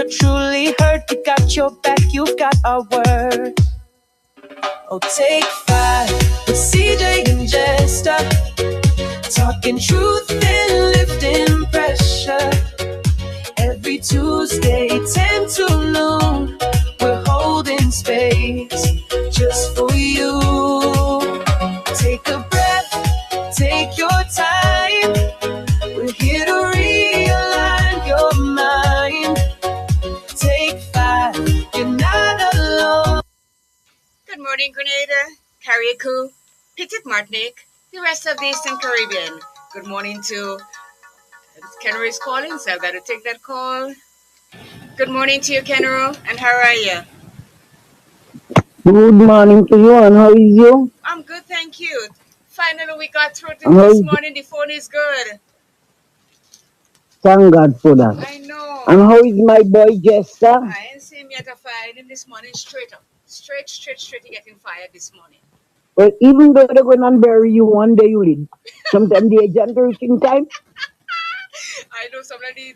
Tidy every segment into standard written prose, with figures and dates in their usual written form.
you're truly hurt, we got your back, you've got our word. Oh, take 5 with CJ and Jester, talking truth and lifting pressure. Every Tuesday, 10 to noon, we're holding space just for you. Take a breath, take your time. We're here to realign your mind. Take 5, you're not alone. Good morning, Grenada, Carriacou, Petit Martinique, the rest of the Eastern Caribbean. Good morning to Kenro is calling, so I've got to take that call. Good morning to you, Kenro, and how are you? Good morning to you, and how is you? I'm good, thank you. Finally, we got through to this morning. The phone is good. Thank God for that. I know. And how is my boy Jester? I ain't seen him yet. I fired him this morning straight up. Straight, he getting fired this morning. Well, even though they're going to bury you one day, you will. Sometimes the agent reaching time. I know somebody,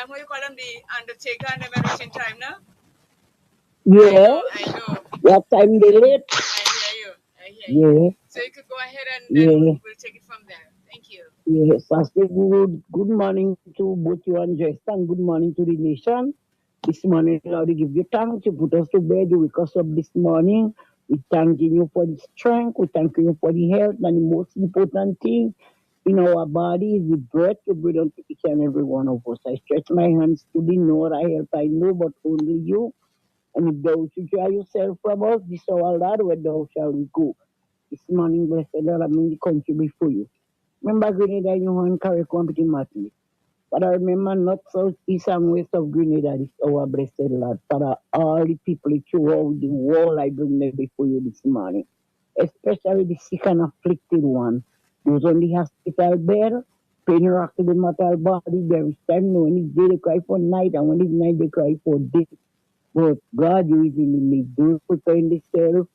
what you call them, the undertaker and the reaching time now? Yeah. I know. What time they late? I hear you. So you could go ahead and then we'll take it from there. Thank you. Yes, I say good morning to both you and Jester, and good morning to the nation. This morning, Lord, we give you thanks. You put us to bed, you wake us up this morning. We thanking you for the strength, we thank you for the health, and the most important thing in our body is the breath you breathe unto each and every one of us. I stretch my hands to the Lord, I help, I know, but only you. And if thou should dry yourself from us, this our Lord, where thou shall we go. This morning, blessed Lord, I'm in the country before you. Remember Grenada, you want to carry company Martin. But I remember north, south, east, and west of Grenada, this our blessed Lord. Father, all the people throughout the world, I bring them before you this morning. Especially the sick and afflicted one. Those on the hospital bed, pain rocking them at our body. There is time when it's day they cry for night, and when it's night they cry for day. But God, you is in the midst. Those preparing themselves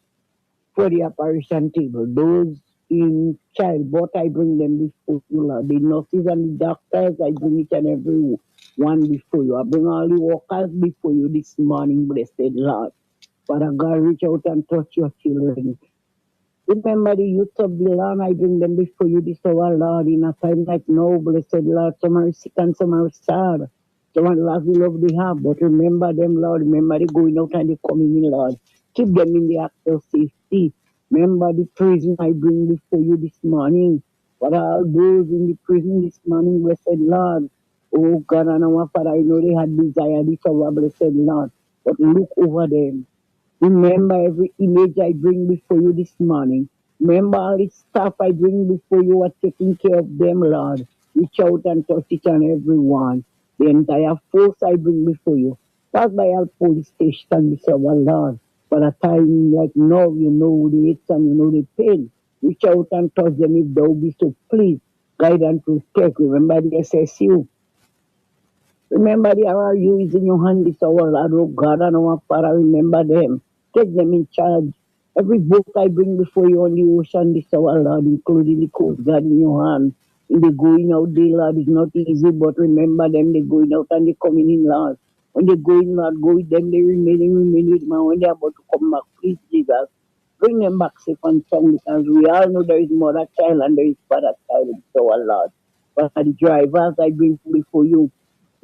for the operation table. Those in childbirth, I bring them before you, Lord. The nurses and the doctors, I bring each and every one before you. I bring all the workers before you this morning, blessed Lord. Father God, reach out and touch your children. Remember the youth of the land, I bring them before you this hour, Lord, in a time like now, blessed Lord. Some are sick and some are sad. Some are love the love they have, but remember them, Lord. Remember they going out and they coming in, Lord. Keep them in the act of safety. Remember the prison I bring before you this morning. For all those in the prison this morning, blessed Lord. Oh God, and our Father, I know they had desire this hour, blessed Lord. But look over them. Remember every image I bring before you this morning. Remember all the stuff I bring before you are taking care of them, Lord. Reach out and touch each and every one. The entire force I bring before you. Pass by our police station this hour, Lord. For a time like now, you know the hits and you know the pain. Reach out and touch them if thou be so pleased. Guide and protect. Remember the SSU. Remember the RRU is in your hand this hour, Lord, oh God, and our Father, remember them. Take them in charge. Every boat I bring before you on the ocean this hour, Lord, including the Coast Guard in your hand. In the going out day, Lord, is not easy, but remember them, they going out and they coming in, Lord. When they go in, Lord, go with them, they remain with them. When they're about to come back, please, Jesus, bring them back safe and sound, because we all know there is mother child and there is father child this hour, Lord. But the drivers I bring before you,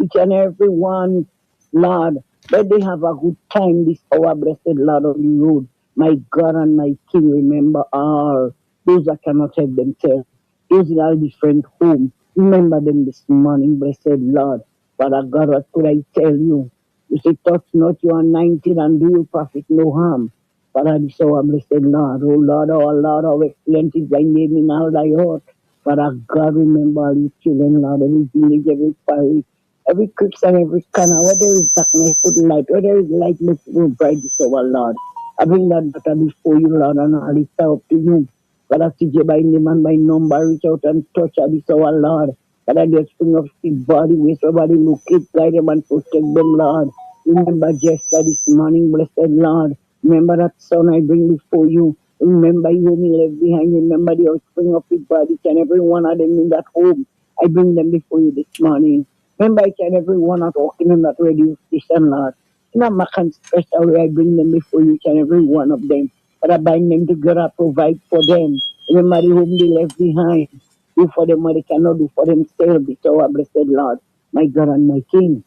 each and every one, Lord, let they have a good time this hour, blessed Lord on the road. My God and my King, remember all those that cannot help themselves, those in all different homes. Remember them this morning, blessed Lord. Father God, what could I tell you? You say, touch not your anointed and do you profit no harm. Father, this hour, blessed Lord, oh Lord, how excellent is thy name in all thy heart. Father God, remember all your children, Lord, every village, every parish, every creek and every corner, where there is darkness, put light, where there is light, let it go bright this hour, Lord. I bring that daughter before you, Lord, and I lift her up to you. Father, CJ by name and by number, reach out and touch her this hour, Lord. Father, just spring up sick body, waste her body, locate, guide them and protect them, Lord. Remember Jester this morning, blessed Lord. Remember that son I bring before you. Remember you only left behind. Remember the offspring of his body and every one of them in that home. I bring them before you this morning. Remember each and every one are talking in that radio station, Lord. In a Macan special way, I bring them before you, each and every one of them. But I bind them together, provide for them. Remember the whom they left behind. Do for them what they cannot do for themselves. It's our blessed Lord, my God and my King.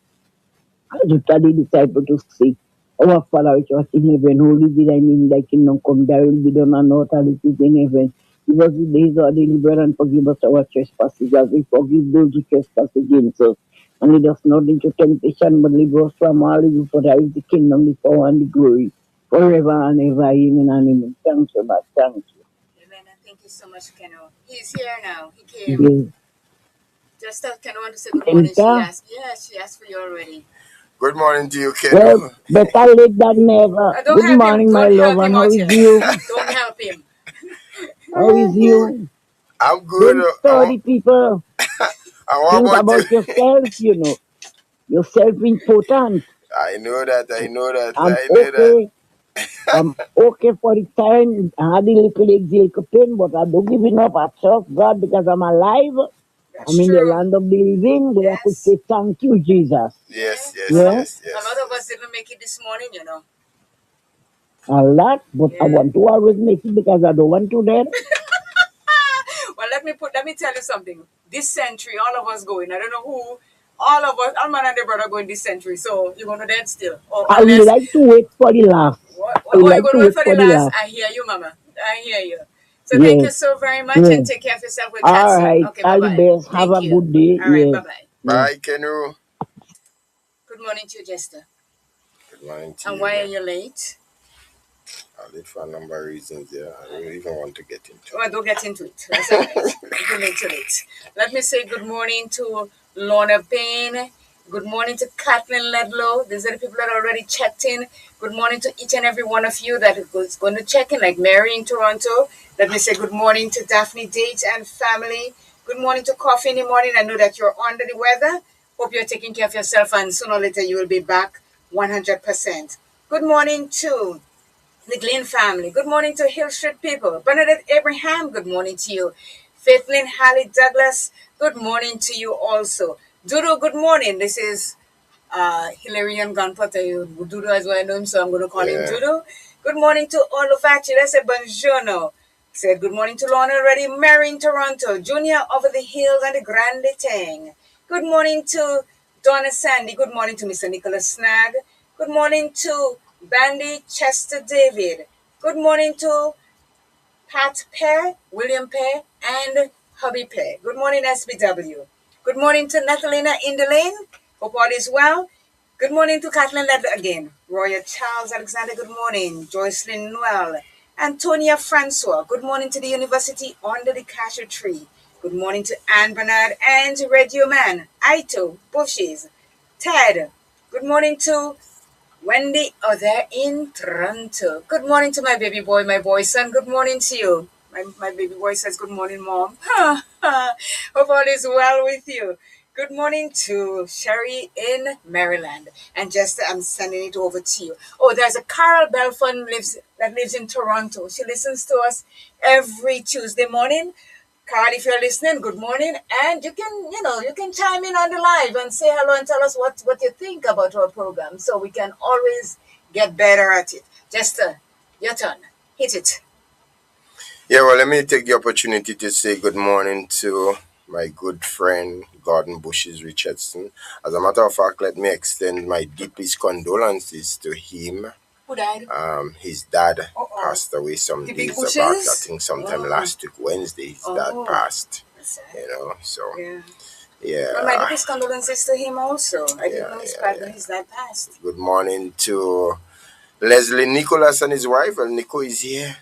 As you tell the disciple to say, our Father which art in heaven, holy be thy name, thy kingdom come, thy will be done on earth as it is in heaven. Give us the days of our daily bread and forgive us our trespasses as we forgive those who trespass against us. And lead us not into temptation, but deliver us from all evil, for thy is the kingdom, the power, and the glory, forever and ever. Amen and amen. Thanks so much. Thank you. Amen. And thank you so much, Keno. He's here now. He came. Yes. Just Keno want to say good morning. She Enter. asked. Yeah, she asked for you already. Good morning to you, Well, Keno. better late than never. Don't Good help him. morning, my Don't love, help and him how out is here. you? Don't help him. How is you? I'm good. Don't study people. How Think about you? about yourself, you know. Yourself important. I know that. I know that. I'm I know that. okay. I'm okay for the time. I had a little little pain, but I don't give enough. I trust God because I'm alive. I'm That's in the true. land of the living. We have to Yes. say thank you, Jesus. Yes, yes, Yeah, yes, A lot yes. of us didn't make it this morning, you know. a lot, but I Yeah. want to always make it because I don't want to dead. Well, let me tell you something. This century, all of us going. I don't know who. All of us, all man and their brother going this century. So you're gonna dead still, or I would unless like to wait for the last. I would oh, you're like to gonna wait wait for the for the last. last. I hear you, Mama. I hear you. So thank you Yes, so very much, and yes. take care of yourself. We'll chat All soon. right. Okay, bye All the bye. best. Have Thank a you. good day. All right, bye Yes. bye. Yes. Bye, Keno. Good morning to you, Jester. Good morning to And you, why are man. you late? I did for a number of reasons. Yeah, I don't even want to get into Well, don't get into it. That's all right. If you're late, you're late. Let me say good morning to Lorna Payne. Good morning to Kathleen Ledlow. These are the people that already checked in. Good morning to each and every one of you that is going to check in, like Mary in Toronto. Let me say good morning to Daphne Date and family. Good morning to Coffee in the morning. I know that you're under the weather. Hope you're taking care of yourself, and sooner or later you will be back 100%. Good morning to the Glenn family. Good morning to Hill Street people. Bernadette Abraham, good morning to you. Faithlin Hallie Douglas, good morning to you also. Doodle, good morning. This is Hilarion Gunpowder. Doodle as well I know him, so I'm going to call him Yeah. Doodle. Good morning to Olufachi. Let's say buongiorno. Said good morning to Lorna already. Mary in Toronto. Junior over the hills and the Grande Tang. Good morning to Donna Sandy. Good morning to Mr. Nicholas Snag. Good morning to Bandy Chester David. Good morning to Pat Pear, William Pear, and Hubby Pear. Good morning, SBW. Good morning to Natalina in the lane. Hope all is well. Good morning to Kathleen Ledler again. Roya Charles Alexander, good morning. Joycelyn Noel. Antonia Francois, good morning to the University under the cashew tree. Good morning to Anne Bernard and Radio Man, Aito, Bushes, Ted. Good morning to Wendy, oh, they're in Toronto. Good morning to my baby boy, my boy son. Good morning to you. My baby boy says, good morning, Mom. Hope all is well with you. Good morning to Sherry in Maryland. And Jester, I'm sending it over to you. Oh, there's a Carol Belfon that lives in Toronto. She listens to us every Tuesday morning. Carl, if you're listening, good morning. And you can chime in on the live and say hello and tell us what you think about our program so we can always get better at it. Jester, your turn. Hit it. Yeah, well, let me take the opportunity to say good morning to my good friend Gordon Bushes Richardson. As a matter of fact, let me extend my deepest condolences to him. Who died? His dad Uh-oh. passed away some The big days back. I Bushes? think sometime Oh. last week, Wednesday, his dad Oh. passed. That's sad. You know, so Yeah. yeah. Well, my deepest condolences to him also. I didn't know his dad passed. Good morning to Leslie Nicholas and his wife. And Nico is here.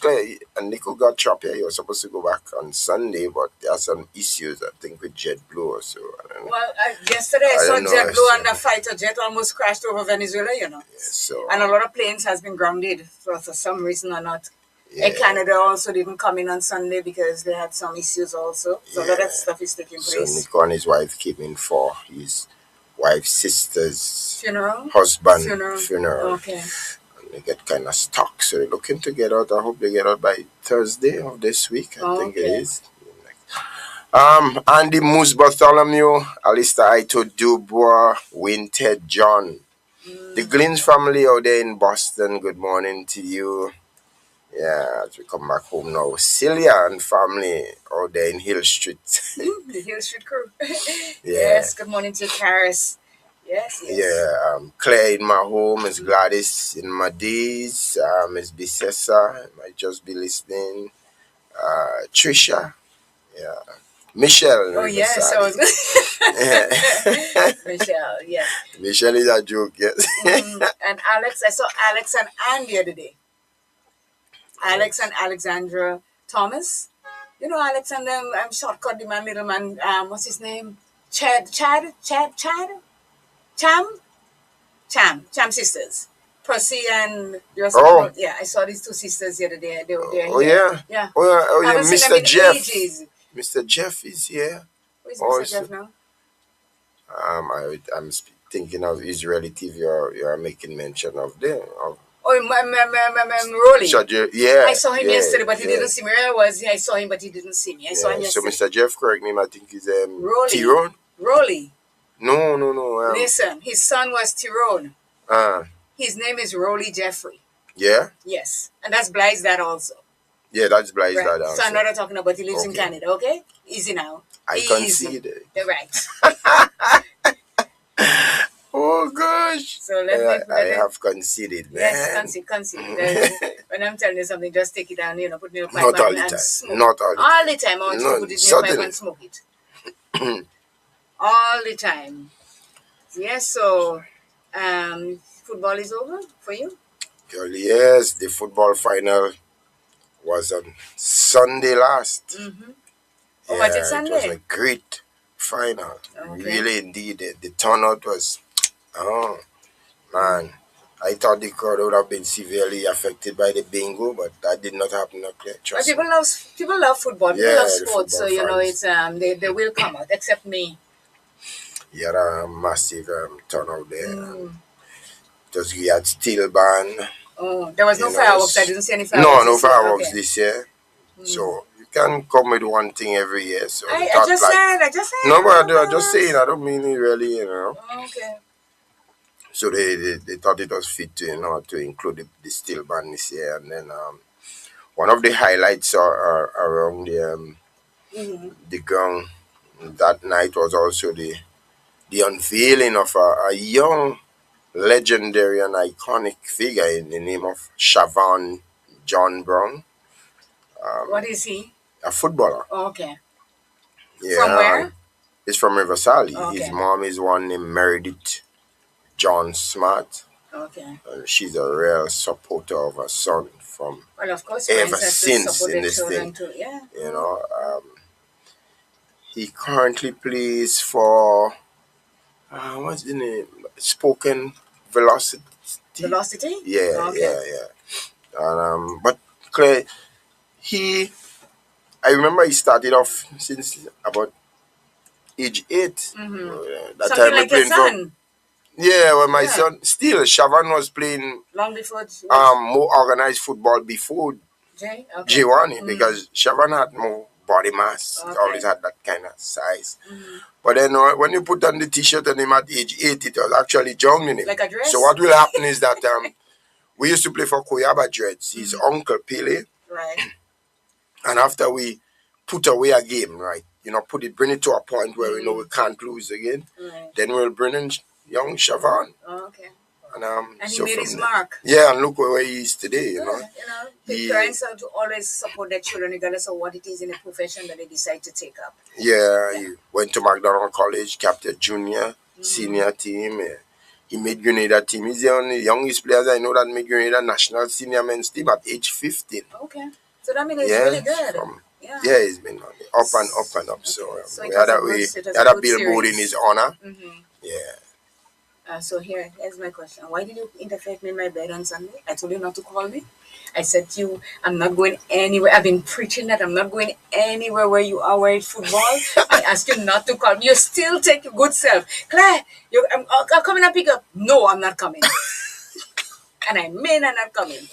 Claire, and Nico got choppy. He was supposed to go back on Sunday, but there are some issues, I think, with JetBlue or so. Well, yesterday I saw don't know, JetBlue and the fighter jet almost crashed over Venezuela, So, And a lot of planes has been grounded for some reason or not. yeah, Canada also didn't come in on Sunday because they had some issues also. So a lot of stuff is taking so place. Nico and his wife came in for his wife's sister's Funeral? husband Funeral. Okay. And they get kind of stuck, so they're looking to get out. I hope they get out by Thursday of this week. I think it is. Andy Moose Bartholomew, Alistair Aito Dubois, Winted John. The Glynns family out there in Boston, good morning to you. Yeah, as we come back home now. Celia and family out there in Hill Street. The Hill Street crew. Yeah. Yes, good morning to Karis. Yes. Yeah, Claire in my home, Miss Gladys in my days, Miss Bissessa might just be listening. Trisha, yeah. Michelle. Oh, yes. So Yeah. Michelle, yes. Michelle is a joke, yes. And Alex, I saw Alex and Anne the other day. Alex and Alexandra Thomas. You know, Alex and shortcut the man, little man, what's his name? Cham sisters. Percy and yeah, I saw these two sisters the other day. They were there. Oh, yeah? Yeah. Oh, yeah, Mr. Jeff. Ages. Mr. Jeff is here. Who is Mr. Jeff now? I'm thinking of Israeli TV you're making mention of them. Rolly. Yeah. I saw him yesterday, but he didn't see me. I saw him, but he didn't see me. I saw him yesterday. So Mr. Jeff, correct me, I think he's Tyrone. Rolly. No. Listen, his son was Tyrone. His name is Rolly Jeffrey. Yeah? Yes. And that's Blythe's dad also. Yeah, that's Blythe's dad also. So I'm not talking about he lives in Canada, okay? Easy now. I concede it. Right. Oh gosh. So I have conceded, man. Yes, concede. When I'm telling you something, just take it down, put it in your pipe Not all the and time. smoke. Not all the time. All the time. I want you to put it in your pipe and smoke it. All the time. Yes, so football is over for you? Girl, yes, the football final was on Sunday last. Mm-hmm. Yeah, was it Sunday? It was a great final. Okay. Really, indeed. The turnout was, man. I thought the crowd would have been severely affected by the bingo, but that did not happen. But people love football. People love sports, so it's they will come out, except me. You had a massive turnout there. Because we had steel band. Oh, there was no fireworks. I didn't see any fireworks. No fireworks this year. So you can come with one thing every year. So I just said. No, but I'm just saying. I don't mean it really, Okay. So they thought it was fit to to include the steel band this year, and then one of the highlights are around the ground that night was also the unveiling of a young, legendary and iconic figure in the name of Siobhan John Brown. What is he? A footballer. Oh, okay. Yeah, from where? He's from Riverside. Okay. His mom is one named Meredith John Smart. Okay. She's a real supporter of her son from of course, ever since in this thing. Too. Yeah. He currently plays for what's the name? Spoken Velocity. Velocity? Yeah, okay. Yeah. But Claire, I remember he started off since about age 8. Mm-hmm. That time like your son. My son still Siobhan was playing long before more organized football before J1 because Siobhan had more body mass. Okay. Always had that kind of size. Mm-hmm. But then when you put on the t-shirt on him at age 8, it was actually young in him. Like a dress? So what will happen is that we used to play for Koyaba Dreads, his uncle Pele. Right. And after we put away a game, right, bring it to a point where we know we can't lose again, then we'll bring in young Siobhan. Oh, okay. And he made his mark. Yeah, and look where he is today, The parents have to always support their children regardless of what it is in a profession that they decide to take up. Yeah. He went to McDonald College, captain junior, senior team. He made Grenada team. He's the only youngest players I know that made Grenada national senior men's team at age 15. Okay. So that means it's really good. He's been on the up and up and up. Okay. So we had a billboard in his honor. Mm-hmm. Yeah. So here's my question. Why did you interfere in my bed on Sunday? I told you not to call me. I said to you, I'm not going anywhere. I've been preaching that I'm not going anywhere where you are wearing football. I asked you not to call me. You still take your good self. Claire, I'm coming and pick up. No, I'm not coming. And I mean I'm not coming.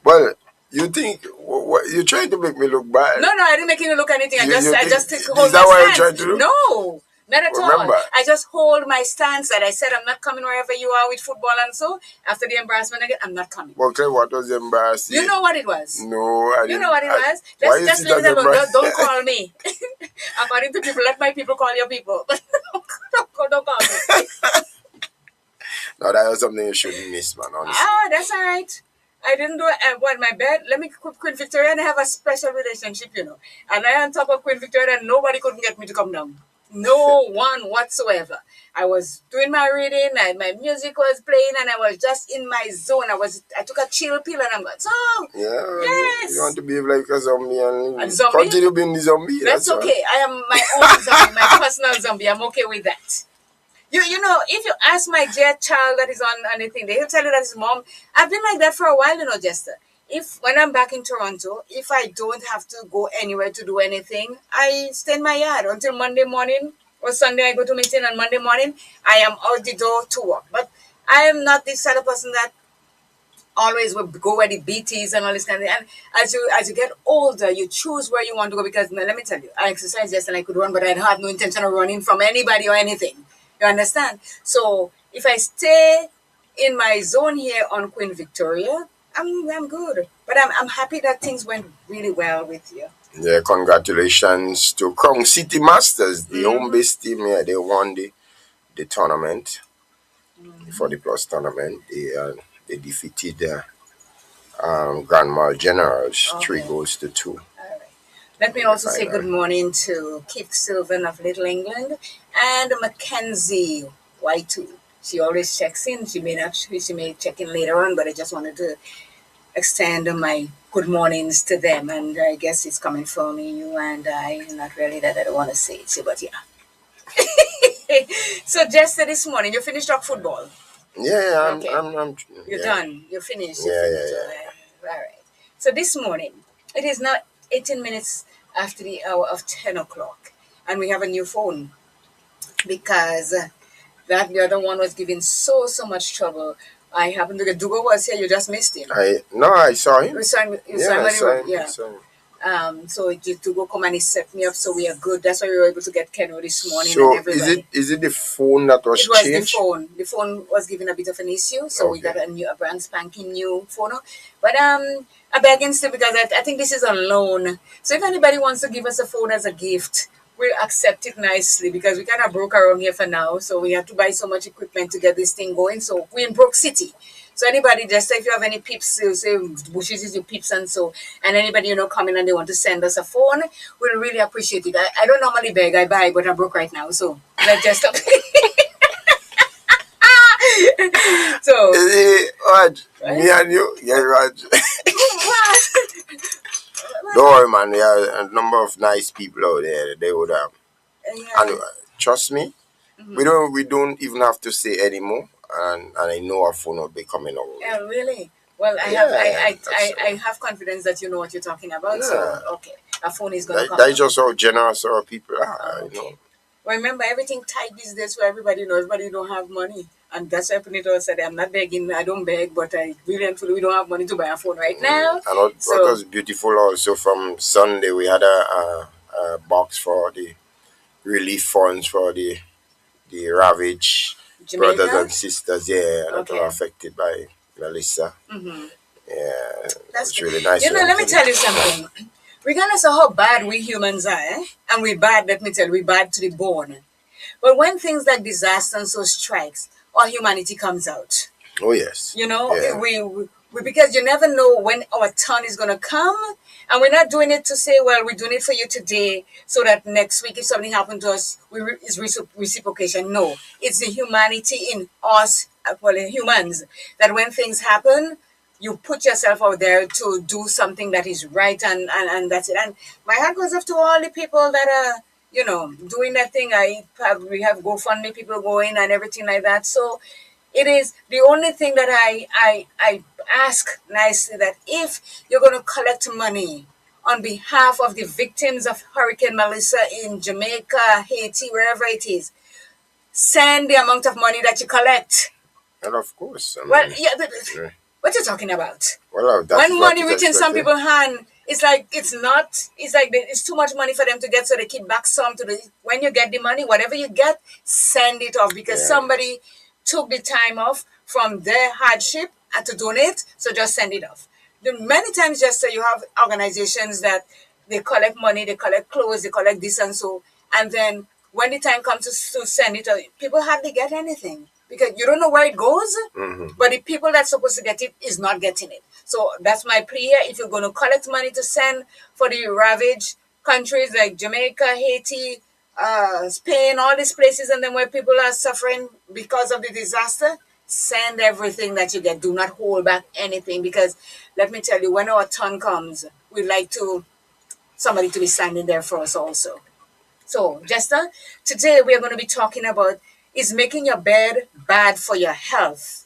Well, You think what, you're trying to make me look bad? No, I didn't make you look anything. I just hold Is that my what you're stance. trying to do? No, not at Remember? all. I just hold my stance that I said I'm not coming wherever you are with football, and so after the embarrassment again, I'm not coming. Okay, what was embarrassing? You know what it was. No, I didn't. You know what it was. Why Let's is just leave it alone. embarrassing? Don't call me. According to people, let my people call your people. Don't call me. No, that was something you shouldn't miss, man. Honestly. Ah, that's all right. I didn't do it. What, my bed? Let me Queen Victoria and I have a special relationship, you know. And I on top of Queen Victoria, and nobody couldn't get me to come down. No one whatsoever. I was doing my reading, and my music was playing, and I was just in my zone. I took a chill pill, and I'm going, so Yeah. yes. You want to behave like a zombie and A zombie? continue being the zombie. That's okay. I am my own zombie, my personal zombie. I'm okay with that. You know, if you ask my dear child that is on anything, they'll tell you that his mom. I've been like that for a while, you know, Jester. If when I'm back in Toronto, if I don't have to go anywhere to do anything, I stay in my yard until Monday morning or Sunday. I go to meeting on Monday morning. I am out the door to work. But I am not this sort of person that always will go where the beat is and all this kind of thing. And as you get older, you choose where you want to go because let me tell you, I exercise yes and I could run, but I had no intention of running from anybody or anything. You understand? So if I stay in my zone here on Queen Victoria, I'm good. But I'm happy that things went really well with you. Yeah, congratulations to Crown City Masters, the home based team here. They won the tournament, the 40 plus tournament. They defeated Grand Mal Generals 3-2. All right. Let me also say good morning to Keith Sylvan of Little England and Mackenzie Y2. She always checks in. She may check in later on, but I just wanted to extend my good mornings to them. And I guess it's coming from you and I. Not really that I don't want to say it, but yeah. So, Jester, this morning, you finished up football. Yeah, Okay. You're yeah. done. You're finished. Yeah, You're finished. All right. So this morning, it is now 18 minutes after the hour of 10 o'clock. And we have a new phone because the other one was giving so much trouble. I happened to get Dugo was here. You just missed him. I saw him. You saw him. I saw him. Yeah. So Dugo come and he set me up, so we are good. That's why we were able to get Kenro this morning. So and everybody. is it the phone that was changed? It was the phone. The phone was giving a bit of an issue, so we got a brand spanking new phone. But I beg and still because I think this is a loan. So if anybody wants to give us a phone as a gift, we'll accept it nicely because we kind of broke around here for now. So we have to buy so much equipment to get this thing going. So we're in Brook City. So anybody, just if you have any peeps, you say Bushes is your peeps and anybody, coming and they want to send us a phone, we'll really appreciate it. I don't normally beg, I buy, but I'm broke right now. So let's just stop. So Raj, me and you, yeah, Raj. Don't worry, man. There are a number of nice people out there. They would and trust me, we don't even have to say anymore. And I know our phone will be coming over. Yeah, really. Well, I have confidence that you know what you're talking about. Yeah. So okay, a phone is gonna come. That's just how generous our people are. Okay. Well, remember, everything tight these days, so everybody knows. Everybody don't have money, and that's why Punito said, "I'm not begging. I don't beg, but I really and truly we don't have money to buy a phone right now." And what was beautiful also from Sunday, we had a box for the relief funds for the ravaged Jamaica? brothers and sisters, that were affected by Melissa. Mm-hmm. Yeah, that's really nice. Let me tell you something. Regardless of how bad we humans are, and we bad, let me tell you, we bad to the bone. But when things like disaster and so strikes, our humanity comes out. Oh, yes. We because you never know when our turn is going to come. And we're not doing it to say, well, we're doing it for you today so that next week if something happened to us, it's reciprocation. No, it's the humanity in us, humans, that when things happen, you put yourself out there to do something that is right and that's it. And my heart goes off to all the people that are, doing that thing. We have GoFundMe people going and everything like that. So it is the only thing that I ask nicely that if you're going to collect money on behalf of the victims of Hurricane Melissa in Jamaica, Haiti, wherever it is, send the amount of money that you collect. And of course. What you talking about? Well, that When is what money is reaching some expected. people's hand, it's like it's not. It's like it's too much money for them to get, so they keep back some to the. When you get the money, whatever you get, send it off because Yeah. somebody took the time off from their hardship and to donate. So just send it off. Many times, just so you have organizations that they collect money, they collect clothes, they collect this and so, and then when the time comes to send it, people hardly get anything because you don't know where it goes. Hmm. But the people that's supposed to get it is not getting it. So that's my plea here. If you're going to collect money to send for the ravaged countries like Jamaica, Haiti, Spain, all these places, and then where people are suffering because of the disaster, send everything that you get. Do not hold back anything because let me tell you, when our turn comes, we'd like to somebody to be standing there for us also. So, Jester, today we are going to be talking about is making your bed bad for your health?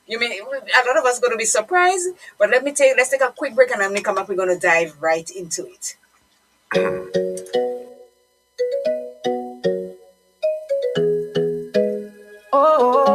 You mean a lot of us going to be surprised, but let me tell you, let's take a quick break and when we come up, we're going to dive right into it.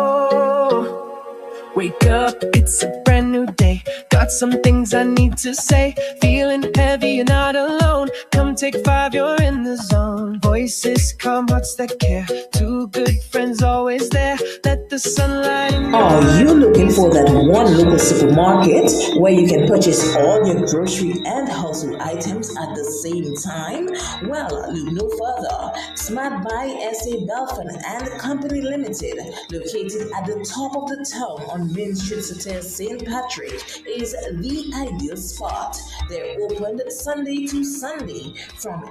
Oh, wake up, it's a brand new day. Got some things I need to say. Feeling heavy, you're not alone. Come take 5, you're in the zone. Voices calm, hearts that care. Two good friends always there. Let the sunlight in your Are you looking eyes. for that one local supermarket where you can purchase all your grocery and household items at the same time? Well, look no further. Smart Buy SA Belfin and Company Limited, located at the top of the town on Main Street, St. Patrick, is the ideal spot. They're open Sunday to Sunday from 8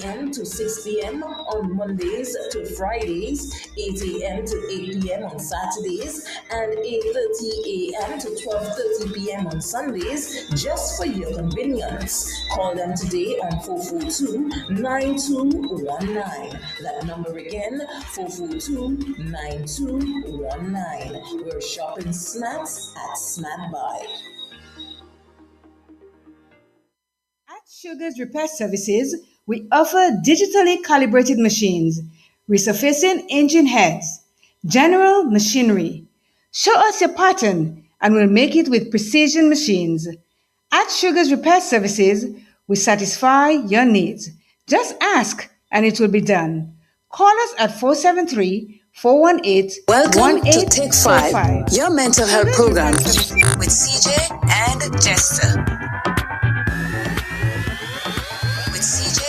a.m. to 6 p.m. on Mondays to Fridays, 8 a.m. to 8 p.m. on Saturdays, and 8:30 a.m. to 12:30 p.m. on Sundays, just for your convenience. Call them today on 442-9219. That number again, 442-9219. We're shopping snacks at Snack Buy. At Sugar's Repair Services, we offer digitally calibrated machines, resurfacing engine heads, general machinery. Show us your pattern and we'll make it with precision machines. At Sugar's Repair Services, we satisfy your needs. Just ask and it will be done. Call us at 473 418 Welcome to Take 5, 1845. your mental health Sugar's program Repair Services. with CJ and Jester. With CJ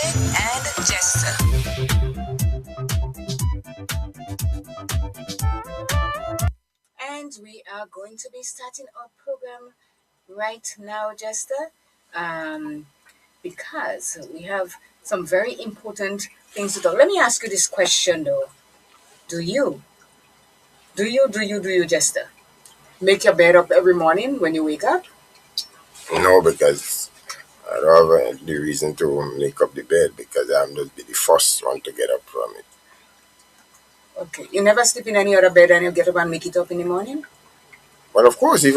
and Jester. And we are going to be starting our program right now, Jester, because we have some very important things to talk. Let me ask you this question though. Do you, do you, Jester, make your bed up every morning when you wake up? No, because I don't have the reason to make up the bed because I'm just be the first one to get up from it. Okay. You never sleep in any other bed and you get up and make it up in the morning? Well, of course, if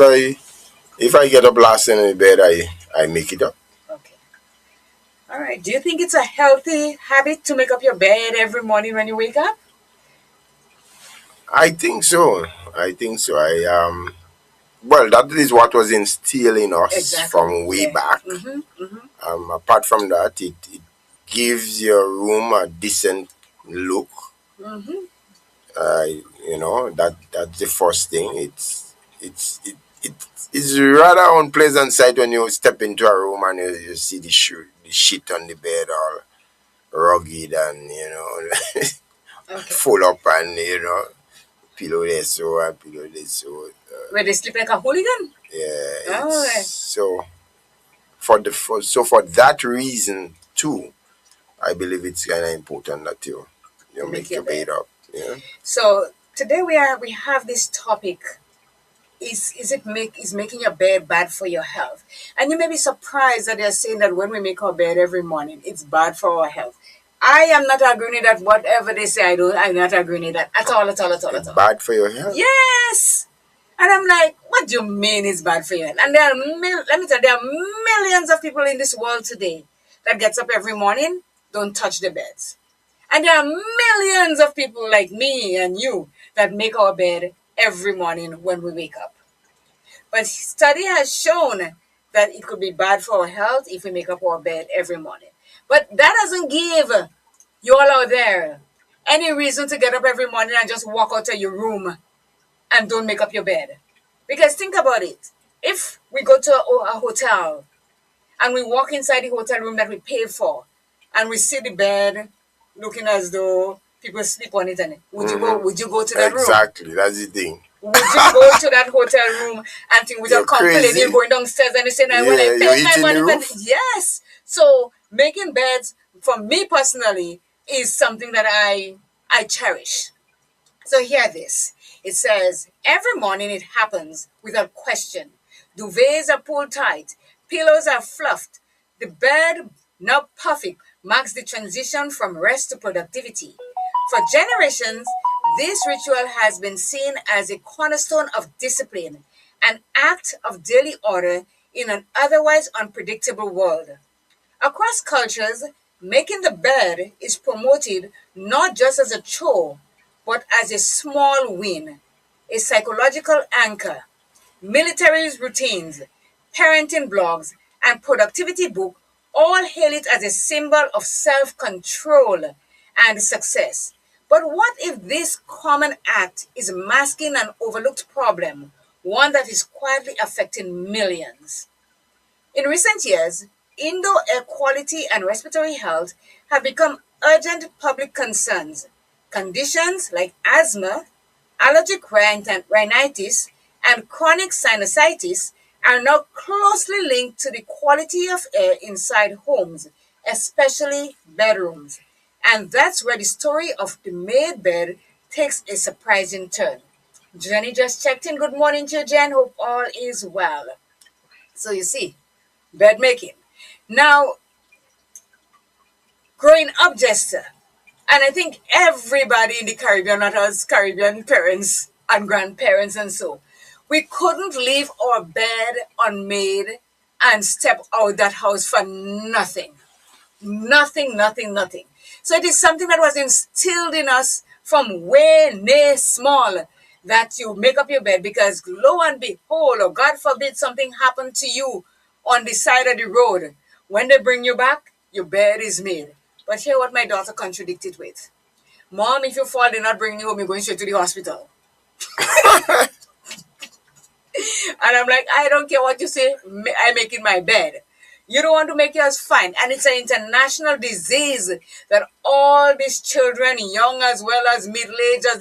I get up last in the bed, I make it up. Okay. All right. Do you think it's a healthy habit to make up your bed every morning when you wake up? I think so. I think so. Well, that is what was instilled in us Exactly. from way Yeah. back. Apart from that, it gives your room a decent look. Mm-hmm. Uh, that's the first thing. It's rather unpleasant sight when you step into a room and you see the shit on the bed all rugged and Okay. full up and pillow this so and pillow this so. Where they sleep like a hooligan? Yeah, Oh, it's so for that reason too. I believe it's kind of important that you make make your your bed bed. up. Yeah. So today we have this topic. Is making your bed bad for your health? And you may be surprised that they're saying that when we make our bed every morning, it's bad for our health. I am not agreeing with that. Whatever they say, I'm not agreeing with that at all, at all, at all, at It's all. bad for your health. Yes. And I'm like, what do you mean it's bad for you? And let me tell you, there are millions of people in this world today that gets up every morning, don't touch the beds. And there are millions of people like me and you that make our bed every morning when we wake up. But study has shown that it could be bad for our health if we make up our bed every morning. But that doesn't give you all out there any reason to get up every morning and just walk out of your room and don't make up your bed. Because think about it. If we go to a hotel and we walk inside the hotel room that we pay for and we see the bed looking as though people sleep on it, and would you go to that room? Exactly, that's the thing. Would you go to that hotel room and think without You're complaining, crazy. going downstairs and saying, Yeah, when I you're pay my eating money the for roof. yes. So making beds for me personally is something that I cherish. So hear this. It says, every morning it happens without question. Duvets are pulled tight, pillows are fluffed. The bed, now perfect, marks the transition from rest to productivity. For generations, this ritual has been seen as a cornerstone of discipline, an act of daily order in an otherwise unpredictable world. Across cultures, making the bed is promoted not just as a chore, but as a small win, a psychological anchor. Military routines, parenting blogs, and productivity book all hail it as a symbol of self-control and success. But what if this common act is masking an overlooked problem, one that is quietly affecting millions? In recent years, indoor air quality and respiratory health have become urgent public concerns. Conditions like asthma, allergic rhinitis, and chronic sinusitis are now closely linked to the quality of air inside homes, especially bedrooms. And that's where the story of the made bed takes a surprising turn. Jenny just checked in. Good morning to you, Jen. Hope all is well. So you see, bed making. Now, growing up, Jester, and I think everybody in the Caribbean, not us Caribbean parents and grandparents and so, we couldn't leave our bed unmade and step out that house for nothing. Nothing, nothing, nothing. So it is something that was instilled in us from way nay small, that you make up your bed, because lo and behold, or God forbid something happened to you on the side of the road. When they bring you back, your bed is made. But hear what my daughter contradicted with. Mom, if you fall, they're not bringing you home, you're going straight to the hospital. And I'm like, I don't care what you say, I make it my bed. You don't want to make yours fine. And it's an international disease that all these children, young as well as middle-aged, as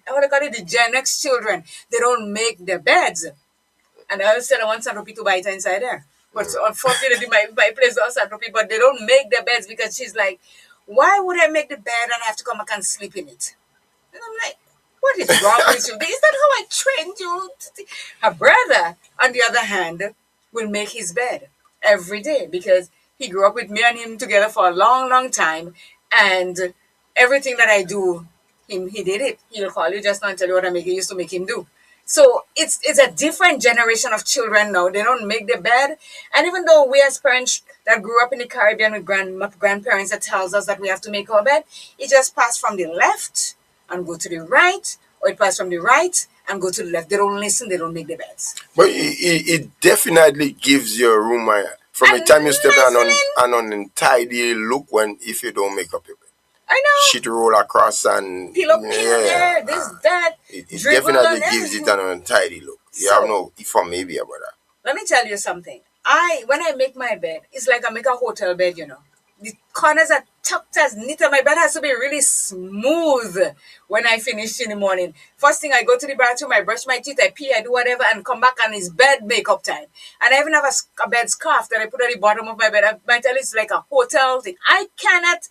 what do they call it, the Gen X children, they don't make their beds. And I always said I want Santopi to buy it inside there. But unfortunately, my place does Santopi, but they don't make their beds, because she's like, why would I make the bed and I have to come back and sleep in it? And I'm like, what is wrong with you? Is that how I trained you? Her brother, on the other hand, will make his bed every day, because he grew up with me and him together for a long, long time. And everything that I do, he did it. He'll call you just now and tell you what I used to make him do. So it's a different generation of children now. They don't make the bed. And even though we as parents that grew up in the Caribbean with grandparents that tells us that we have to make our bed, it just passed from the left and go to the right, or it passed from the right and go to the left. They don't listen, they don't make the beds. But it definitely gives your room from the time you step an untidy look when if you don't make up your bed. I know. Shit roll across and Pillow there, this, that. It definitely gives it an untidy look. You have no for maybe about that. Let me tell you something. When I make my bed, it's like I make a hotel bed, you know. The corners are tucked as neat, and my bed has to be really smooth when I finish in the morning. First thing, I go to the bathroom, I brush my teeth, I pee, I do whatever, and come back, and it's bed makeup time. And I even have a bed scarf that I put at the bottom of my bed. I tell you, it's like a hotel thing. I cannot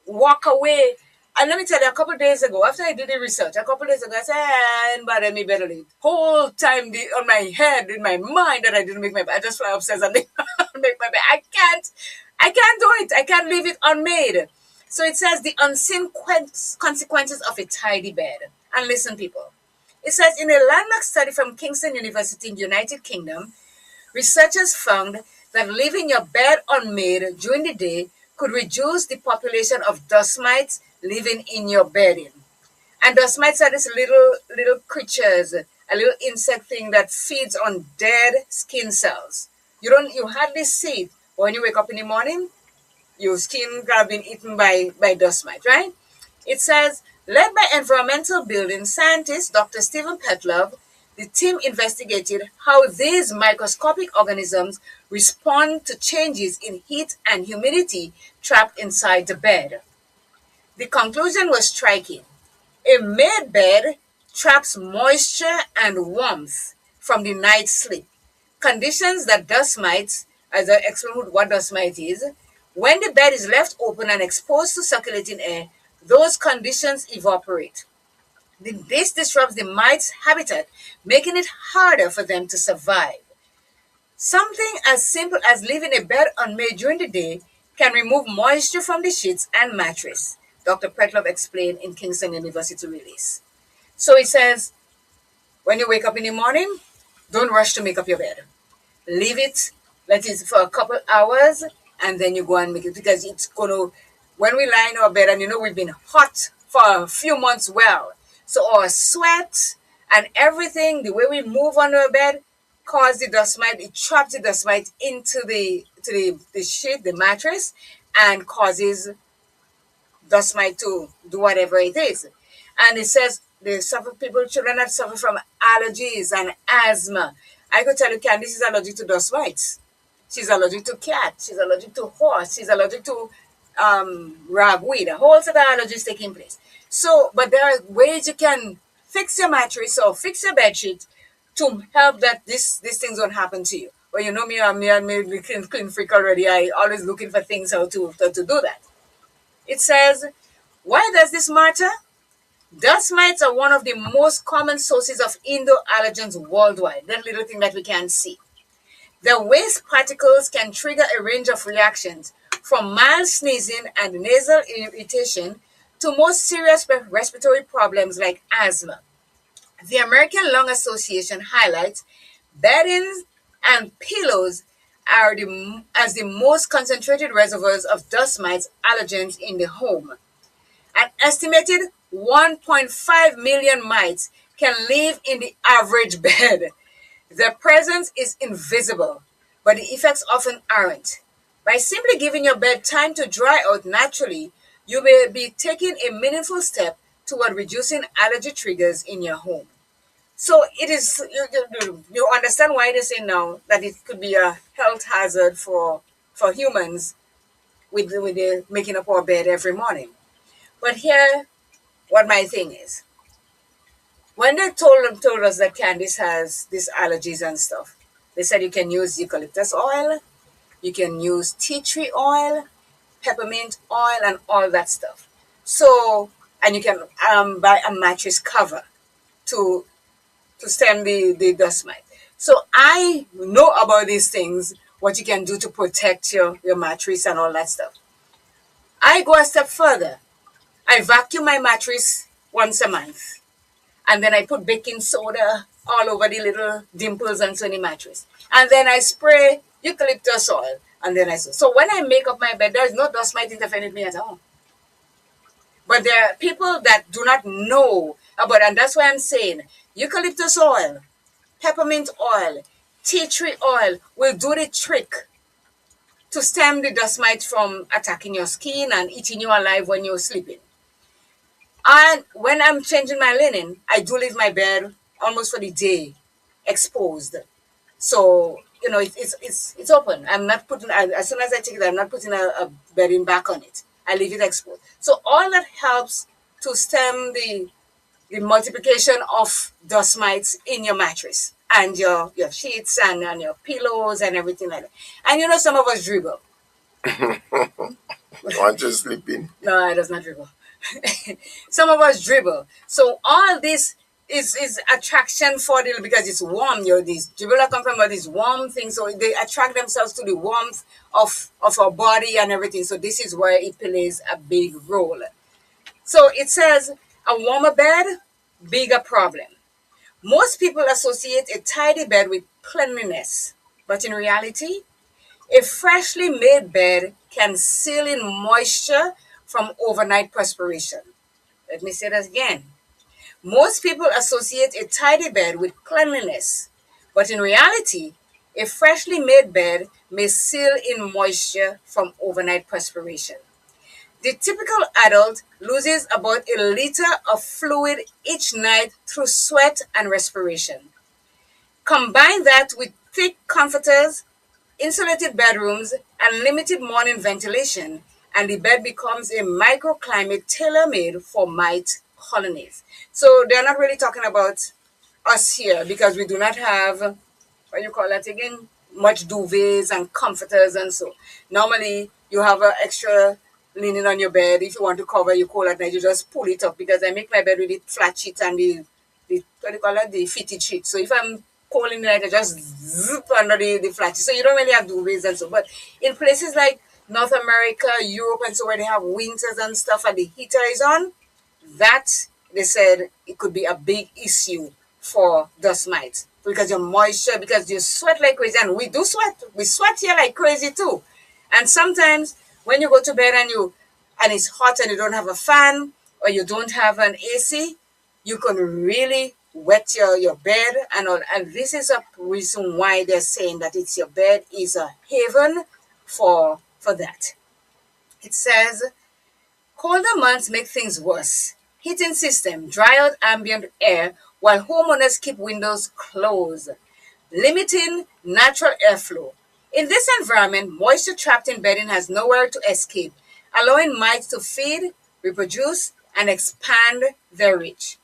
walk away. And let me tell you, a couple of days ago, after I did the research, I said, and bother me better. Whole time on my head, in my mind, that I didn't make my bed. I just fly upstairs and make my bed. I can't do it. I can't leave it unmade. So it says the unseen consequences of a tidy bed. And listen, people. It says in a landmark study from Kingston University in the United Kingdom, researchers found that leaving your bed unmade during the day could reduce the population of dust mites living in your bedding. And dust mites are these little creatures a little insect thing that feeds on dead skin cells. You hardly see it. When you wake up in the morning, your skin have been eaten by dust mite, right? It says, led by environmental building scientist Dr. Stephen Petlov, the team investigated how these microscopic organisms respond to changes in heat and humidity trapped inside the bed. The conclusion was striking. A made bed traps moisture and warmth from the night's sleep, conditions that dust mites, as I explained what dust mite is, when the bed is left open and exposed to circulating air, those conditions evaporate. This disrupts the mite's habitat, making it harder for them to survive. Something as simple as leaving a bed unmade during the day can remove moisture from the sheets and mattress, Dr. Petlov explained in Kingston University release. So it says, when you wake up in the morning, don't rush to make up your bed. Leave it, let it for a couple hours, and then you go and make it because it's going to, when we lie in our bed, and we've been hot for a few months, well, so our sweat and everything, the way we move on our bed, cause the dust mite, it traps the dust mite into the sheet, the mattress, and causes dust mite to do whatever it is. And it says children that suffer from allergies and asthma. I could tell you Candice is allergic to dust mites. She's allergic to cat. She's allergic to horse. She's allergic to ragweed. A whole set of allergies taking place. So, but there are ways you can fix your mattress or fix your bed sheet to help that these things don't happen to you. Well, me, I'm a clean freak already. I always looking for things how to do that. It says, why does this matter? Dust mites are one of the most common sources of indoor allergens worldwide. That little thing that we can't see. Their waste particles can trigger a range of reactions, from mild sneezing and nasal irritation to more serious respiratory problems like asthma. The American Lung Association highlights beddings and pillows are as the most concentrated reservoirs of dust mites allergens in the home. An estimated 1.5 million mites can live in the average bed. Their presence is invisible, but the effects often aren't. By simply giving your bed time to dry out naturally, you may be taking a meaningful step toward reducing allergy triggers in your home. So it is, you understand why they say now that it could be a health hazard for humans with the making up our bed every morning. But here, what my thing is, when they told us that Candice has these allergies and stuff, they said you can use eucalyptus oil, you can use tea tree oil, peppermint oil, and all that stuff. So, and you can buy a mattress cover to stem the dust mite. So I know about these things, what you can do to protect your mattress and all that stuff. I go a step further. I vacuum my mattress once a month. And then I put baking soda all over the little dimples and so in the mattress. And then I spray eucalyptus oil. And then so when I make up my bed, there is no dust mite interfering with me at all. But there are people that do not know about, and that's why I'm saying eucalyptus oil, peppermint oil, tea tree oil will do the trick to stem the dust mite from attacking your skin and eating you alive when you're sleeping. And when I'm changing my linen, I do leave my bed almost for the day exposed. So, it's open. I'm not putting, as soon as I take it, I'm not putting a bedding back on it. I leave it exposed. So all that helps to stem the multiplication of dust mites in your mattress and your sheets and your pillows and everything like that. And some of us dribble. Want to sleep in? No, it does not dribble. Some of us dribble. So all this is attraction for them because it's warm. These dribble come from this warm thing, so they attract themselves to the warmth of our body and everything. So this is where it plays a big role. So it says a warmer bed, bigger problem. Most people associate a tidy bed with cleanliness, but in reality, a freshly made bed can seal in moisture from overnight perspiration. Let me say that again. Most people associate a tidy bed with cleanliness, but in reality, a freshly made bed may seal in moisture from overnight perspiration. The typical adult loses about a liter of fluid each night through sweat and respiration. Combine that with thick comforters, insulated bedrooms, and limited morning ventilation, and the bed becomes a microclimate tailor made for mite colonies. So they're not really talking about us here because we do not have, what you call that again, much duvets and comforters and so. Normally, you have an extra linen on your bed. If you want to cover your cold at night, you just pull it up because I make my bed with the flat sheet and the what do you call it, the fitted sheet. So if I'm cold in the night, I just zip under the flat sheet. So you don't really have duvets and so. But in places like North America, Europe, and so where they have winters and stuff and the heater is on, that they said it could be a big issue for dust mites because your moisture, because you sweat like crazy, and we do sweat. We sweat here like crazy too. And sometimes when you go to bed and it's hot and you don't have a fan or you don't have an AC, you can really wet your bed and all. And this is a reason why they're saying that it's your bed is a haven for that. It says colder months make things worse. Heating system dry out ambient air while homeowners keep windows closed, limiting natural airflow. In this environment, moisture trapped in bedding has nowhere to escape, allowing mites to feed, reproduce, and expand their reach.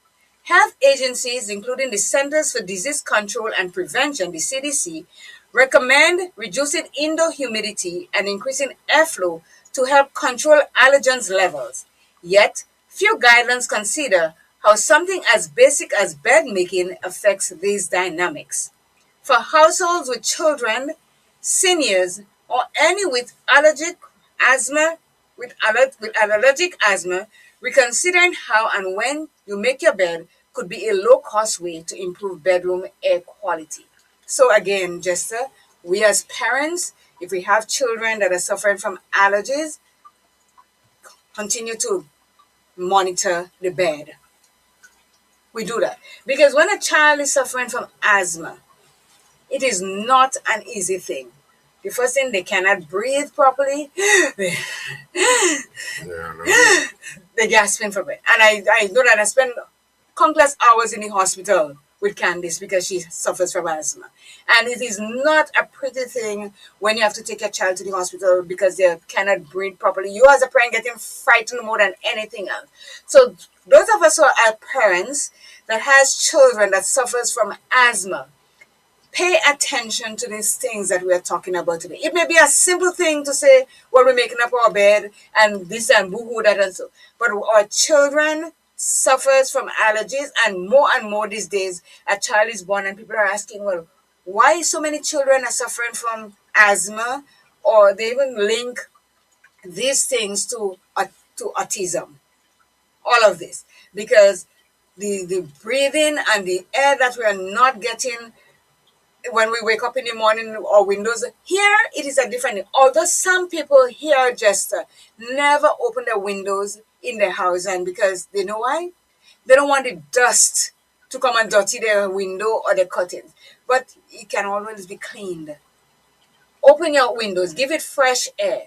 Health agencies, including the Centers for Disease Control and Prevention, the CDC, recommend reducing indoor humidity and increasing airflow to help control allergens levels. Yet, few guidelines consider how something as basic as bed making affects these dynamics. For households with children, seniors, or any with allergic asthma, with allergic asthma, reconsidering how and when you make your bed could be a low-cost way to improve bedroom air quality. So again, Jester, we as parents, if we have children that are suffering from allergies, continue to monitor the bed. We do that because when a child is suffering from asthma, it is not an easy thing. The first thing, they cannot breathe properly. Yeah, no. They're gasping for breath. And I know that I spend countless hours in the hospital with Candice because she suffers from asthma. And it is not a pretty thing when you have to take your child to the hospital because they cannot breathe properly. You as a parent getting frightened more than anything else. So those of us who are parents that has children that suffers from asthma, pay attention to these things that we are talking about today. It may be a simple thing to say, well, we're making up our bed and this and boo-hoo that and so. But our children suffers from allergies, and more these days, a child is born and people are asking, well, why so many children are suffering from asthma? Or they even link these things to autism. All of this. Because the breathing and the air that we are not getting when we wake up in the morning, our windows here, it is a different thing. Although some people here just never open their windows in their house, and because they know why, they don't want the dust to come and dirty their window or the curtains, but it can always be cleaned. Open your windows, give it fresh air.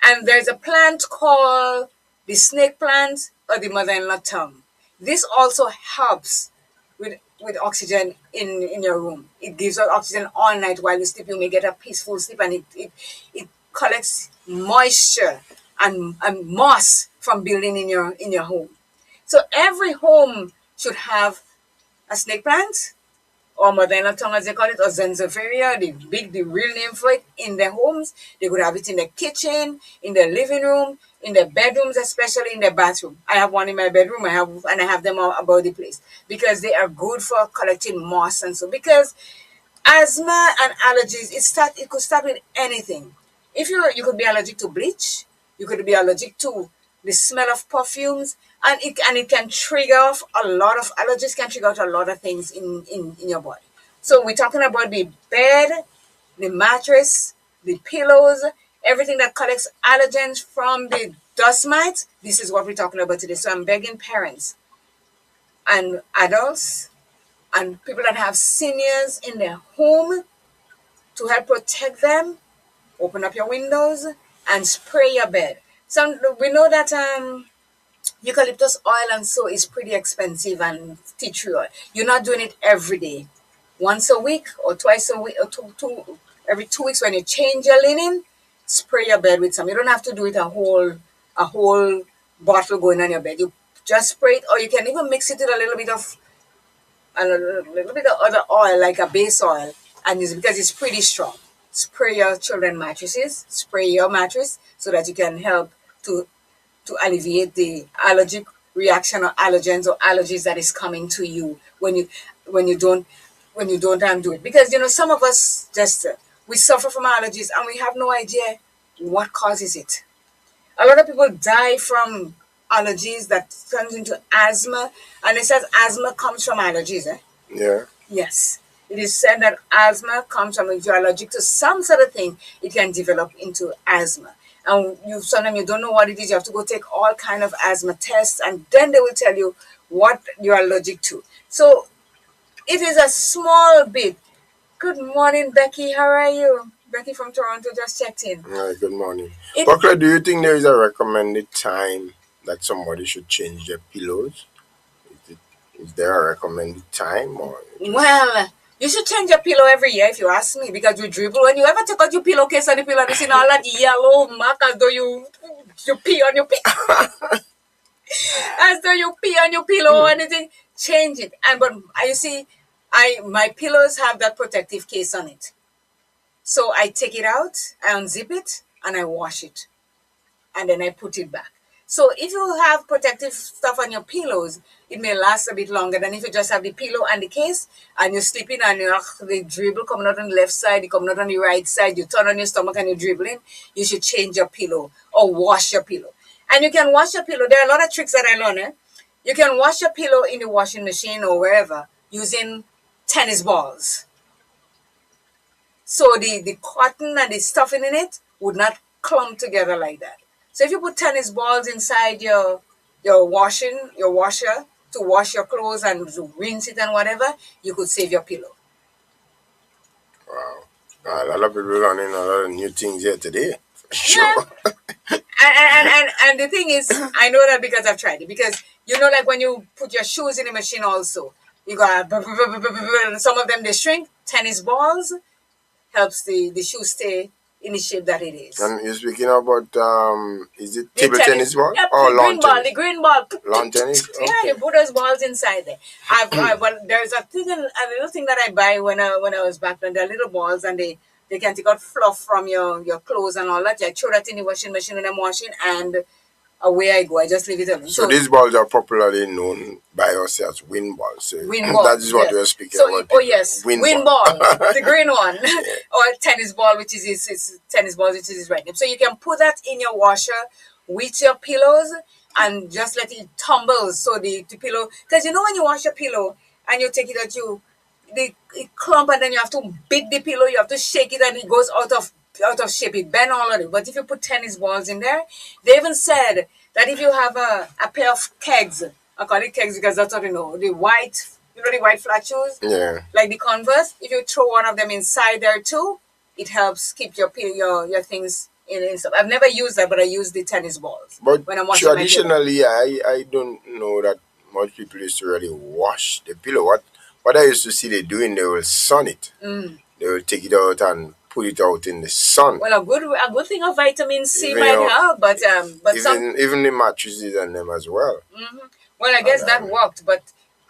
And there's a plant called the snake plant or the mother-in-law tongue. This also helps with oxygen in your room. It gives out oxygen all night while you sleep. You may get a peaceful sleep, and it collects moisture and moss from building in your home. So every home should have a snake plant or mother-in-law tongue as they call it, or Zanzifaria, the real name for it, in their homes. They could have it in the kitchen, in the living room, in the bedrooms, especially in the bathroom. I have one in my bedroom, I have them all about the place because they are good for collecting moss and so. Because asthma and allergies, it could start with anything. If you could be allergic to bleach, you could be allergic to the smell of perfumes, and it can trigger off a lot of allergies, can trigger out a lot of things in your body. So we're talking about the bed, the mattress, the pillows, everything that collects allergens from the dust mites. This is what we're talking about today. So I'm begging parents, and adults and people that have seniors in their home to help protect them. Open up your windows and spray your bed. We know that eucalyptus oil and so is pretty expensive, and tea tree oil. You're not doing it every day. Once a week or twice a week or every 2 weeks when you change your linen, spray your bed with some. You don't have to do it a whole bottle going on your bed. You just spray it, or you can even mix it with a little bit of other oil, like a base oil, and it's because it's pretty strong. Spray your children mattresses, spray your mattress so that you can help to alleviate the allergic reaction or allergens or allergies that is coming to you when you don't do it. Because some of us just we suffer from allergies and we have no idea what causes it. A lot of people die from allergies that turns into asthma, and it says asthma comes from allergies. Yeah. Yes. It is said that asthma comes from, if you're allergic to some sort of thing, it can develop into asthma. And sometimes you don't know what it is. You have to go take all kind of asthma tests, and then they will tell you what you're allergic to. So it is a small bit. Good morning, Becky. How are you? Becky from Toronto just checked in. Good morning. Buckler, do you think there is a recommended time that somebody should change their pillows? Is there a recommended time? Well, you should change your pillow every year if you ask me, because you dribble. When you ever take out your pillowcase and the pillow, you see all that yellow mark as though you pee on your pillow. As though you pee on your pillow or anything. Change it. But you see, my pillows have that protective case on it. So I take it out, I unzip it, and I wash it. And then I put it back. So if you have protective stuff on your pillows, it may last a bit longer than if you just have the pillow and the case and you're sleeping and the dribble coming out on the left side, it coming out on the right side, you turn on your stomach and you're dribbling. You should change your pillow or wash your pillow. And you can wash your pillow. There are a lot of tricks that I learned. You can wash your pillow in the washing machine or wherever using tennis balls. So the cotton and the stuffing in it would not clump together like that. So if you put tennis balls inside your washer to wash your clothes and to rinse it and whatever, you could save your pillow. Wow. A lot of people learning a lot of new things here today. For sure. And the thing is, I know that because I've tried it. Because like when you put your shoes in the machine also, you got some of them they shrink. Tennis balls helps the shoe stay in the shape that it is. And you're speaking about is it table tennis ball? Yep, or lawn tennis? The green ball. Lawn tennis? Okay. Yeah, you put those balls inside there. Well, there's a little thing that I buy when I was back then. They're little balls and they can take out fluff from your clothes and all that. I throw that in the washing machine when I'm washing and away I go. I just leave it alone. So these balls are popularly known by us as wind balls. So wind ball. That is what we're speaking about. Oh yes, wind ball. The green one. Or tennis ball, which is his tennis ball, which is his right name. So you can put that in your washer with your pillows and just let it tumble. So the pillow, because when you wash your pillow and you take it out, it clump and then you have to beat the pillow, you have to shake it and it goes out of shape, it bend all of it. But if you put tennis balls in there, they even said that if you have a pair of kegs, I call it kegs because that's what the white, the white flat shoes, like the Converse, if you throw one of them inside there too, it helps keep your things in stuff. I've never used that, but I use the tennis balls. But when I'm washing traditionally, I don't know that much people used to really wash the pillow. What I used to see they doing, they will sun it. They will take it out and put it out in the sun. Well, a good thing of vitamin C might help, but even the mattresses and them as well. Mm-hmm. Well, I guess that worked, but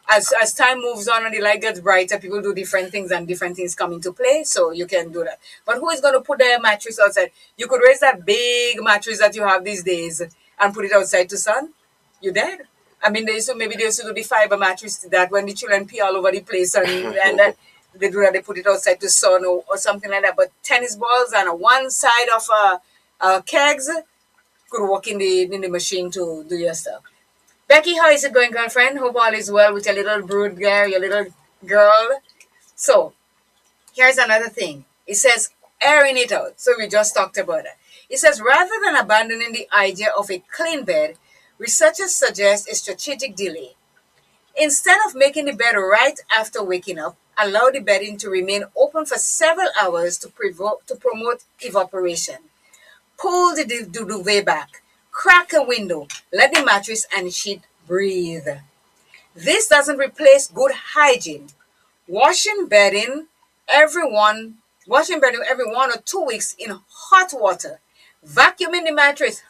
as time moves on and the light gets brighter, people do different things and different things come into play, so you can do that. But who is going to put their mattress outside? You could raise that big mattress that you have these days and put it outside to sun. You're dead. I mean, they used to do the fiber mattress to that when the children pee all over the place and they do that, they put it outside to sun or something like that. But tennis balls and one side of kegs could work in the machine to do your stuff. Becky, how is it going, girlfriend? Hope all is well with your little brood girl, your little girl. So, here's another thing. It says, airing it out. So we just talked about it. It says, rather than abandoning the idea of a clean bed, researchers suggest a strategic delay. Instead of making the bed right after waking up, allow the bedding to remain open for several hours to promote evaporation. Pull the duvet back, crack a window, let the mattress and sheet breathe. This doesn't replace good hygiene. Washing bedding washing bedding every 1 or 2 weeks in hot water, vacuuming the mattress,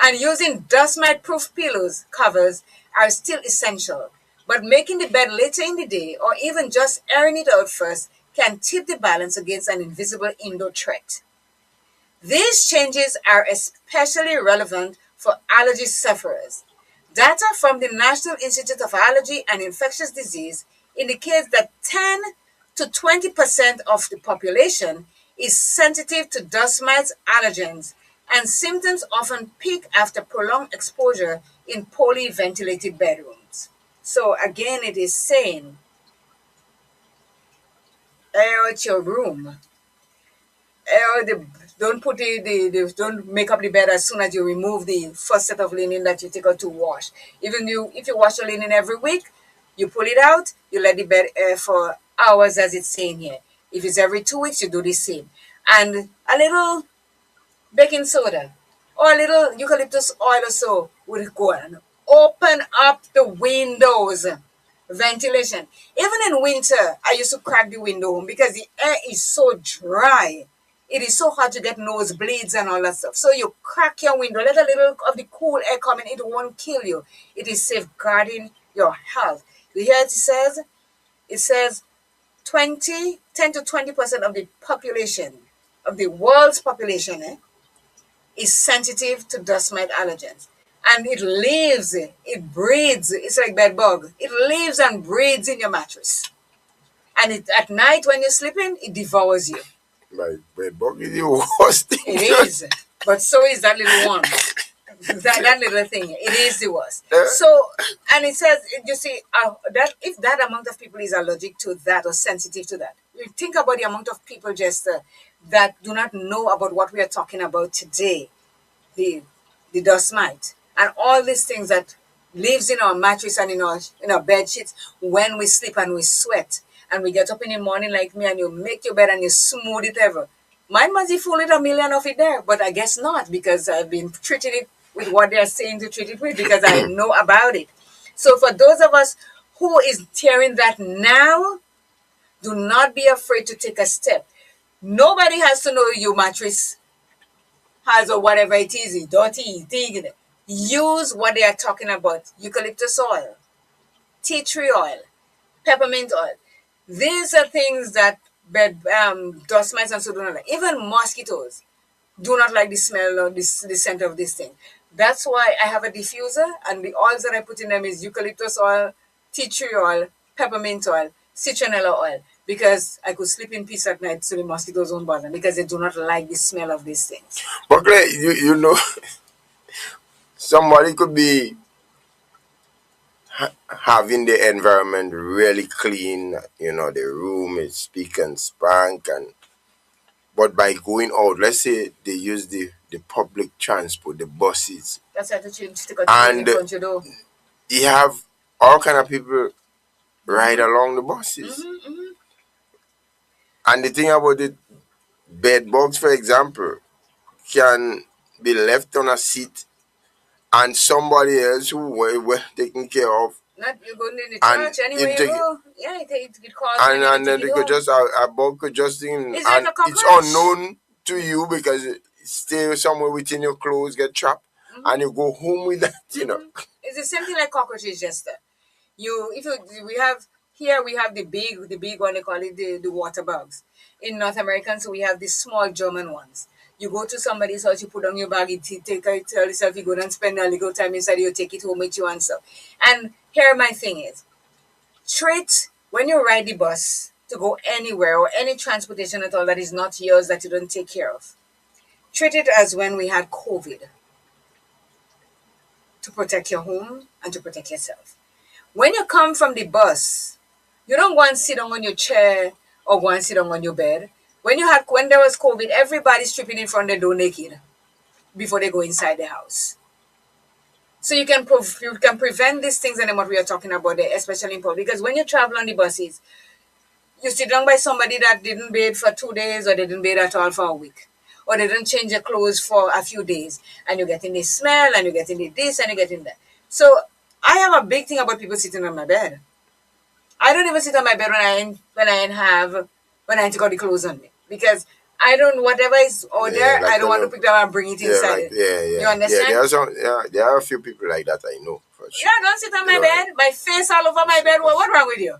and using dust mite proof pillows covers are still essential. But making the bed later in the day or even just airing it out first can tip the balance against an invisible indoor threat. These changes are especially relevant for allergy sufferers. Data from the National Institute of Allergy and Infectious Disease indicates that 10 to 20% of the population is sensitive to dust mites allergens, and symptoms often peak after prolonged exposure in poorly ventilated bedrooms. So again, it is saying, air out your room. Don't put don't make up the bed as soon as you remove the first set of linen that you take out to wash. Even if you wash your linen every week, you pull it out, you let the bed air for hours, as it's saying here. If it's every 2 weeks, you do the same. And a little baking soda or a little eucalyptus oil or so would go and open up the windows. Ventilation. Even in winter, I used to crack the window because the air is so dry. It is so hard to get nosebleeds and all that stuff. So you crack your window, let a little of the cool air come in. It won't kill you. It is safeguarding your health. You hear it says? It says 10 to 20% of the population, of the world's population, is sensitive to dust mite allergens. And it lives, it breeds, it's like bed bug. It lives and breeds in your mattress. And at night when you're sleeping, it devours you. My bed bug is the worst thing. It is. But so is that little one. that little thing. It is the worst. So, and it says, you see, that if that amount of people is allergic to that or sensitive to that, you think about the amount of people just that do not know about what we are talking about today, the dust mite, and all these things that lives in our mattress and in our bed sheets when we sleep and we sweat and we get up in the morning like me and you make your bed and you smooth it ever. Mine must be full with a million of it there, but I guess not because I've been treating it with what they're saying to treat it with because I know about it. So for those of us who is hearing that now, do not be afraid to take a step. Nobody has to know your mattress has or whatever it is, dirty, dig. Use what they are talking about. Eucalyptus oil, tea tree oil, peppermint oil. These are things that dust mites and so do not like. Even mosquitoes do not like the smell or the scent of this thing. That's why I have a diffuser, and the oils that I put in them is eucalyptus oil, tea tree oil, peppermint oil, citronella oil, because I could sleep in peace at night so the mosquitoes won't bother because they do not like the smell of these things. But you know, somebody could be having the environment really clean, the room is spick and spank, but by going out, let's say they use the public transport, the buses, That's how to stick out and in front your door. you have all kind of people ride along the buses. And the thing about it, bed bugs, for example, can be left on a seat and somebody else who were taken care of. Not you go in the And church anywhere it you take- go. Yeah, it calls And then they could just a bug could just in, It's like and a it's cockroach. unknown to you because it stay somewhere within your clothes, get trapped, and you go home with that. It's the same thing like cockroaches, Jester. We have the big one, they call it the water bugs. In North America, so we have the small German ones. You go to somebody's house, you put on your bag, you take it, tell yourself you go and spend a little time inside, you take it home with you and stuff. And here my thing is, treat when you ride the bus to go anywhere or any transportation at all that is not yours that you don't take care of. Treat it as when we had COVID, to protect your home and to protect yourself. When you come from the bus, you don't go and sit down on your chair or go and sit down on your bed. When there was COVID, everybody's stripping in front of the door naked before they go inside the house. So you can prevent these things and what we are talking about there, especially in public. Because when you travel on the buses, you sit down by somebody that didn't bathe for 2 days, or they didn't bathe at all for a week, or they didn't change their clothes for a few days, and you're getting the smell, and you're getting the this, and you're getting that. So I have a big thing about people sitting on my bed. I don't even sit on my bed when I ain't got the clothes on me, because I don't, whatever is out there, like I don't want to pick it up and bring it inside. You understand? There are a few people like that I know for sure. Yeah, don't sit on my bed. My face all over my bed. What's wrong with you?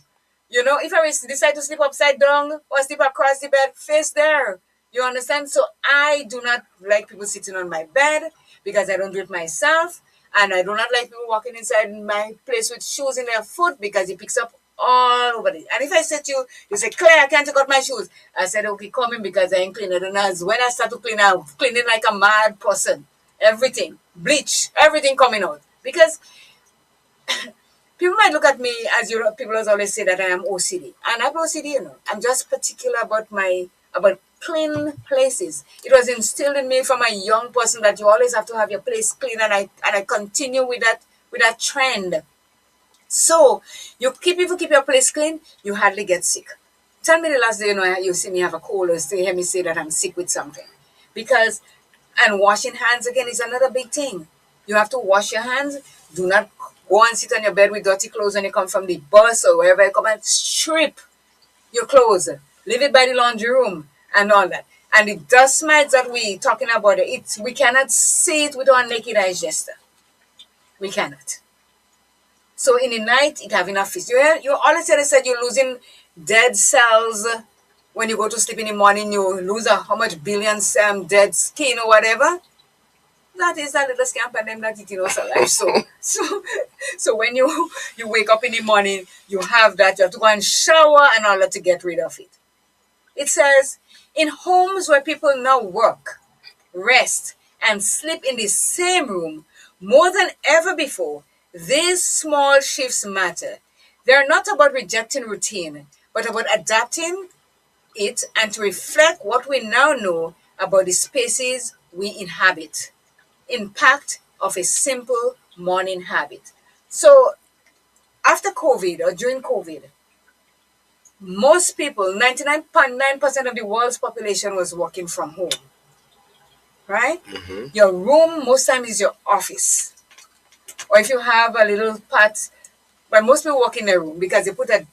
You know, if I decide to sleep upside down or sleep across the bed, face there. You understand? So I do not like people sitting on my bed, because I don't do it myself. And I do not like people walking inside my place with shoes in their foot, because it picks up all over it. And if I said to you, you say, Claire, I can't take out my shoes. I said, okay, come in, because I ain't clean it. And as when I start to clean, I'm cleaning like a mad person. Everything. Bleach. Everything coming out. Because people might look at me as people always say that I am OCD. And I'm OCD, I'm just particular about clean places. It was instilled in me from a young person that you always have to have your place clean, and I continue with that trend. So if you keep your place clean, you hardly get sick. Tell me the last day you see me have a cold, or hear me say that I'm sick with something. And washing hands again is another big thing. You have to wash your hands. Do not go and sit on your bed with dirty clothes when you come from the bus or wherever you come, and strip your clothes. Leave it by the laundry room and all that. And the dust mites that we talking about, we cannot see it with our naked eyes, Jester. We cannot. So in the night, it have enough fish. You always said you're losing dead cells. When you go to sleep in the morning, you lose how much billions dead skin or whatever. That is that little scamp and them that eating us alive. So when you wake up in the morning, you have that. You have to go and shower and all that to get rid of it. It says, in homes where people now work, rest, and sleep in the same room more than ever before, these small shifts matter. They're not about rejecting routine, but about adapting it and to reflect what we now know about the spaces we inhabit. Impact of a simple morning habit. So after COVID or during COVID, most people, 99.9% of the world's population was working from home. Right? Mm-hmm. Your room most times is your office. Or if you have a little part, but most people work in their room because they put a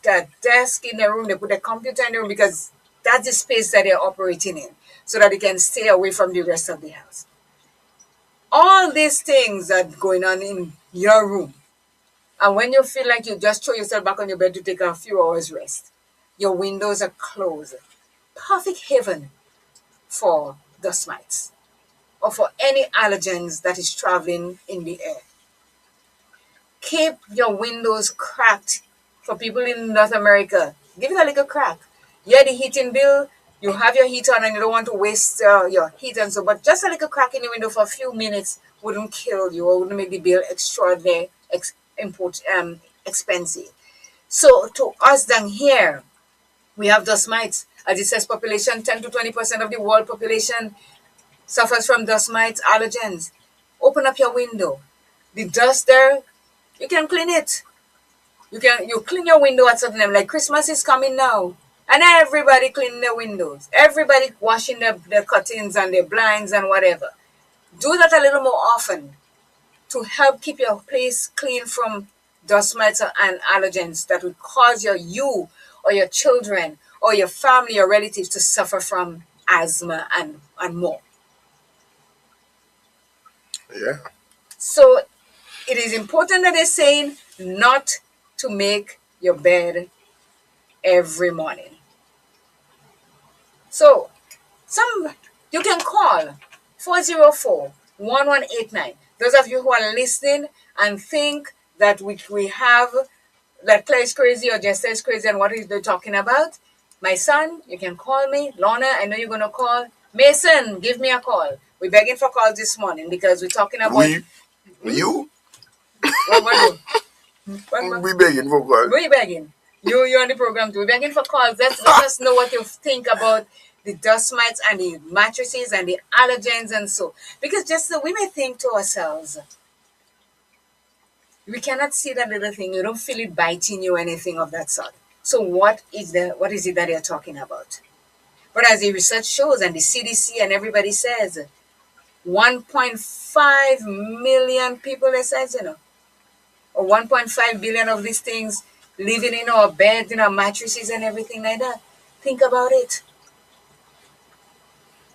desk in their room, they put a computer in their room, because that's the space that they're operating in, so that they can stay away from the rest of the house. All these things are going on in your room. And when you feel like you just throw yourself back on your bed to take a few hours rest, your windows are closed. Perfect haven for dust mites or for any allergens that is traveling in the air. Keep your windows cracked. For people in North America, give it a little crack. Yeah, the heating bill, you have your heat on and you don't want to waste your heat and so, but just a little crack in the window for a few minutes wouldn't kill you or wouldn't make the bill extraordinary expensive. So to us down here, we have dust mites. As it says, population, 10 to 20% of the world population suffers from dust mites, allergens. Open up your window. The dust there, you can clean it. You clean your window at certain time. Like Christmas is coming now. And everybody cleaning their windows. Everybody washing their curtains and their blinds and whatever. Do that a little more often to help keep your place clean from dust mites and allergens that would cause you or your children or your family or relatives to suffer from asthma and more. Yeah. So it is important that they're saying not to make your bed every morning. So you can call 404-1189. Those of you who are listening and think that we have that Claire is crazy or Jester is crazy and what is they talking about, my son, you can call me. Lorna, I know you're going to call. Mason, give me a call. We're begging for calls this morning because we're talking about... You? What We begging for calls. We're begging. You're on the program too. We're begging for calls. Let us know what you think about the dust mites and the mattresses and the allergens and so. Because just so we may think to ourselves, We cannot see that little thing. You don't feel it biting you, anything of that sort. So what is it that you're talking about? But as the research shows, and the CDC and everybody says, 1.5 million people, it says, or 1.5 billion of these things living in our beds, in our mattresses, and everything like that. Think about it.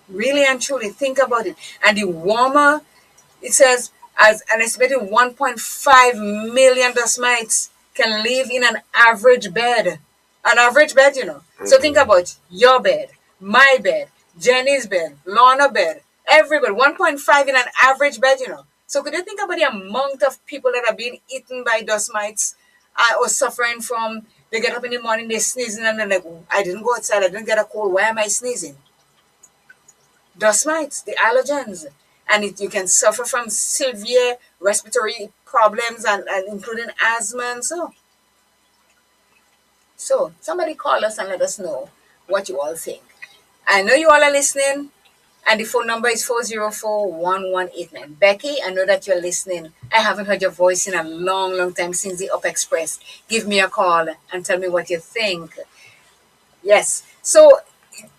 Really and truly, think about it. And the warmer, it says, as an estimated 1.5 million dust mites can live in an average bed. An average bed. So think about your bed, my bed, Jenny's bed, Lorna bed, everybody. 1.5 in an average bed. So could you think about the amount of people that are being eaten by dust mites or suffering from, they get up in the morning, they're sneezing, and they're like, I didn't go outside, I didn't get a cold, why am I sneezing? Dust mites, the allergens. And you can suffer from severe respiratory problems and including asthma and so. So somebody call us and let us know what you all think. I know you all are listening, and the phone number is 404-1189. Becky, I know that you're listening. I haven't heard your voice in a long, long time since the Up Express. Give me a call and tell me what you think. Yes. So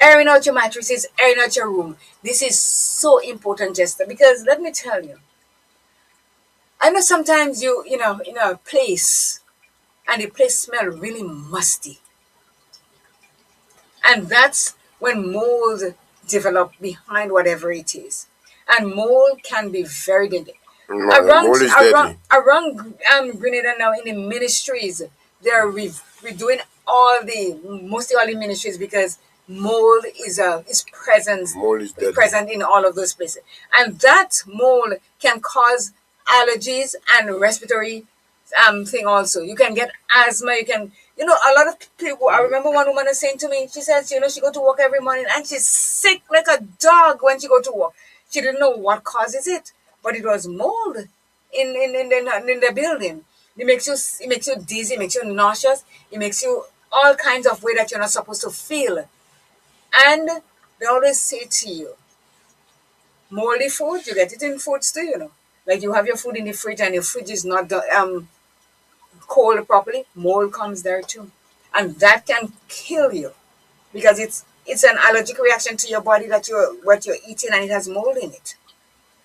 airing out your mattresses, airing out your room. This is so important, Jester, because let me tell you, I know sometimes you in a place and the place smell really musty. And that's when mold develop behind whatever it is. And mold can be very deadly. Mold is deadly. Around Grenada now in the ministries, they're redoing mostly all the ministries because mold is present Mold is deadly. present in all of those places. And that mold can cause allergies and respiratory thing also. You can get asthma, a lot of people. I remember one woman was saying to me, she says, she go to work every morning and she's sick like a dog when she go to work. She didn't know what causes it, but it was mold in the building. It makes you dizzy, it makes you nauseous, it makes you all kinds of way that you're not supposed to feel. And they always say to you, moldy food, you get it in foods too. Like you have your food in the fridge and your fridge is not cold properly, mold comes there too. And that can kill you because it's an allergic reaction to your body that what you're eating and it has mold in it.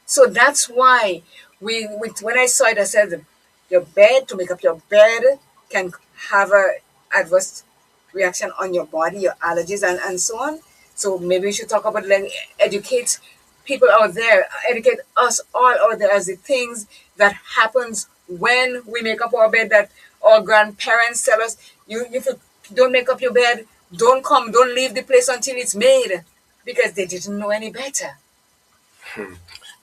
So that's why when I saw it, I said your bed, to make up your bed, can have a adverse reaction on your body, your allergies and so on. So maybe we should talk about, like, educate people out there, educate us all out there as the things that happens when we make up our bed, that our grandparents tell us, you if you don't make up your bed, don't leave the place until it's made, because they didn't know any better. So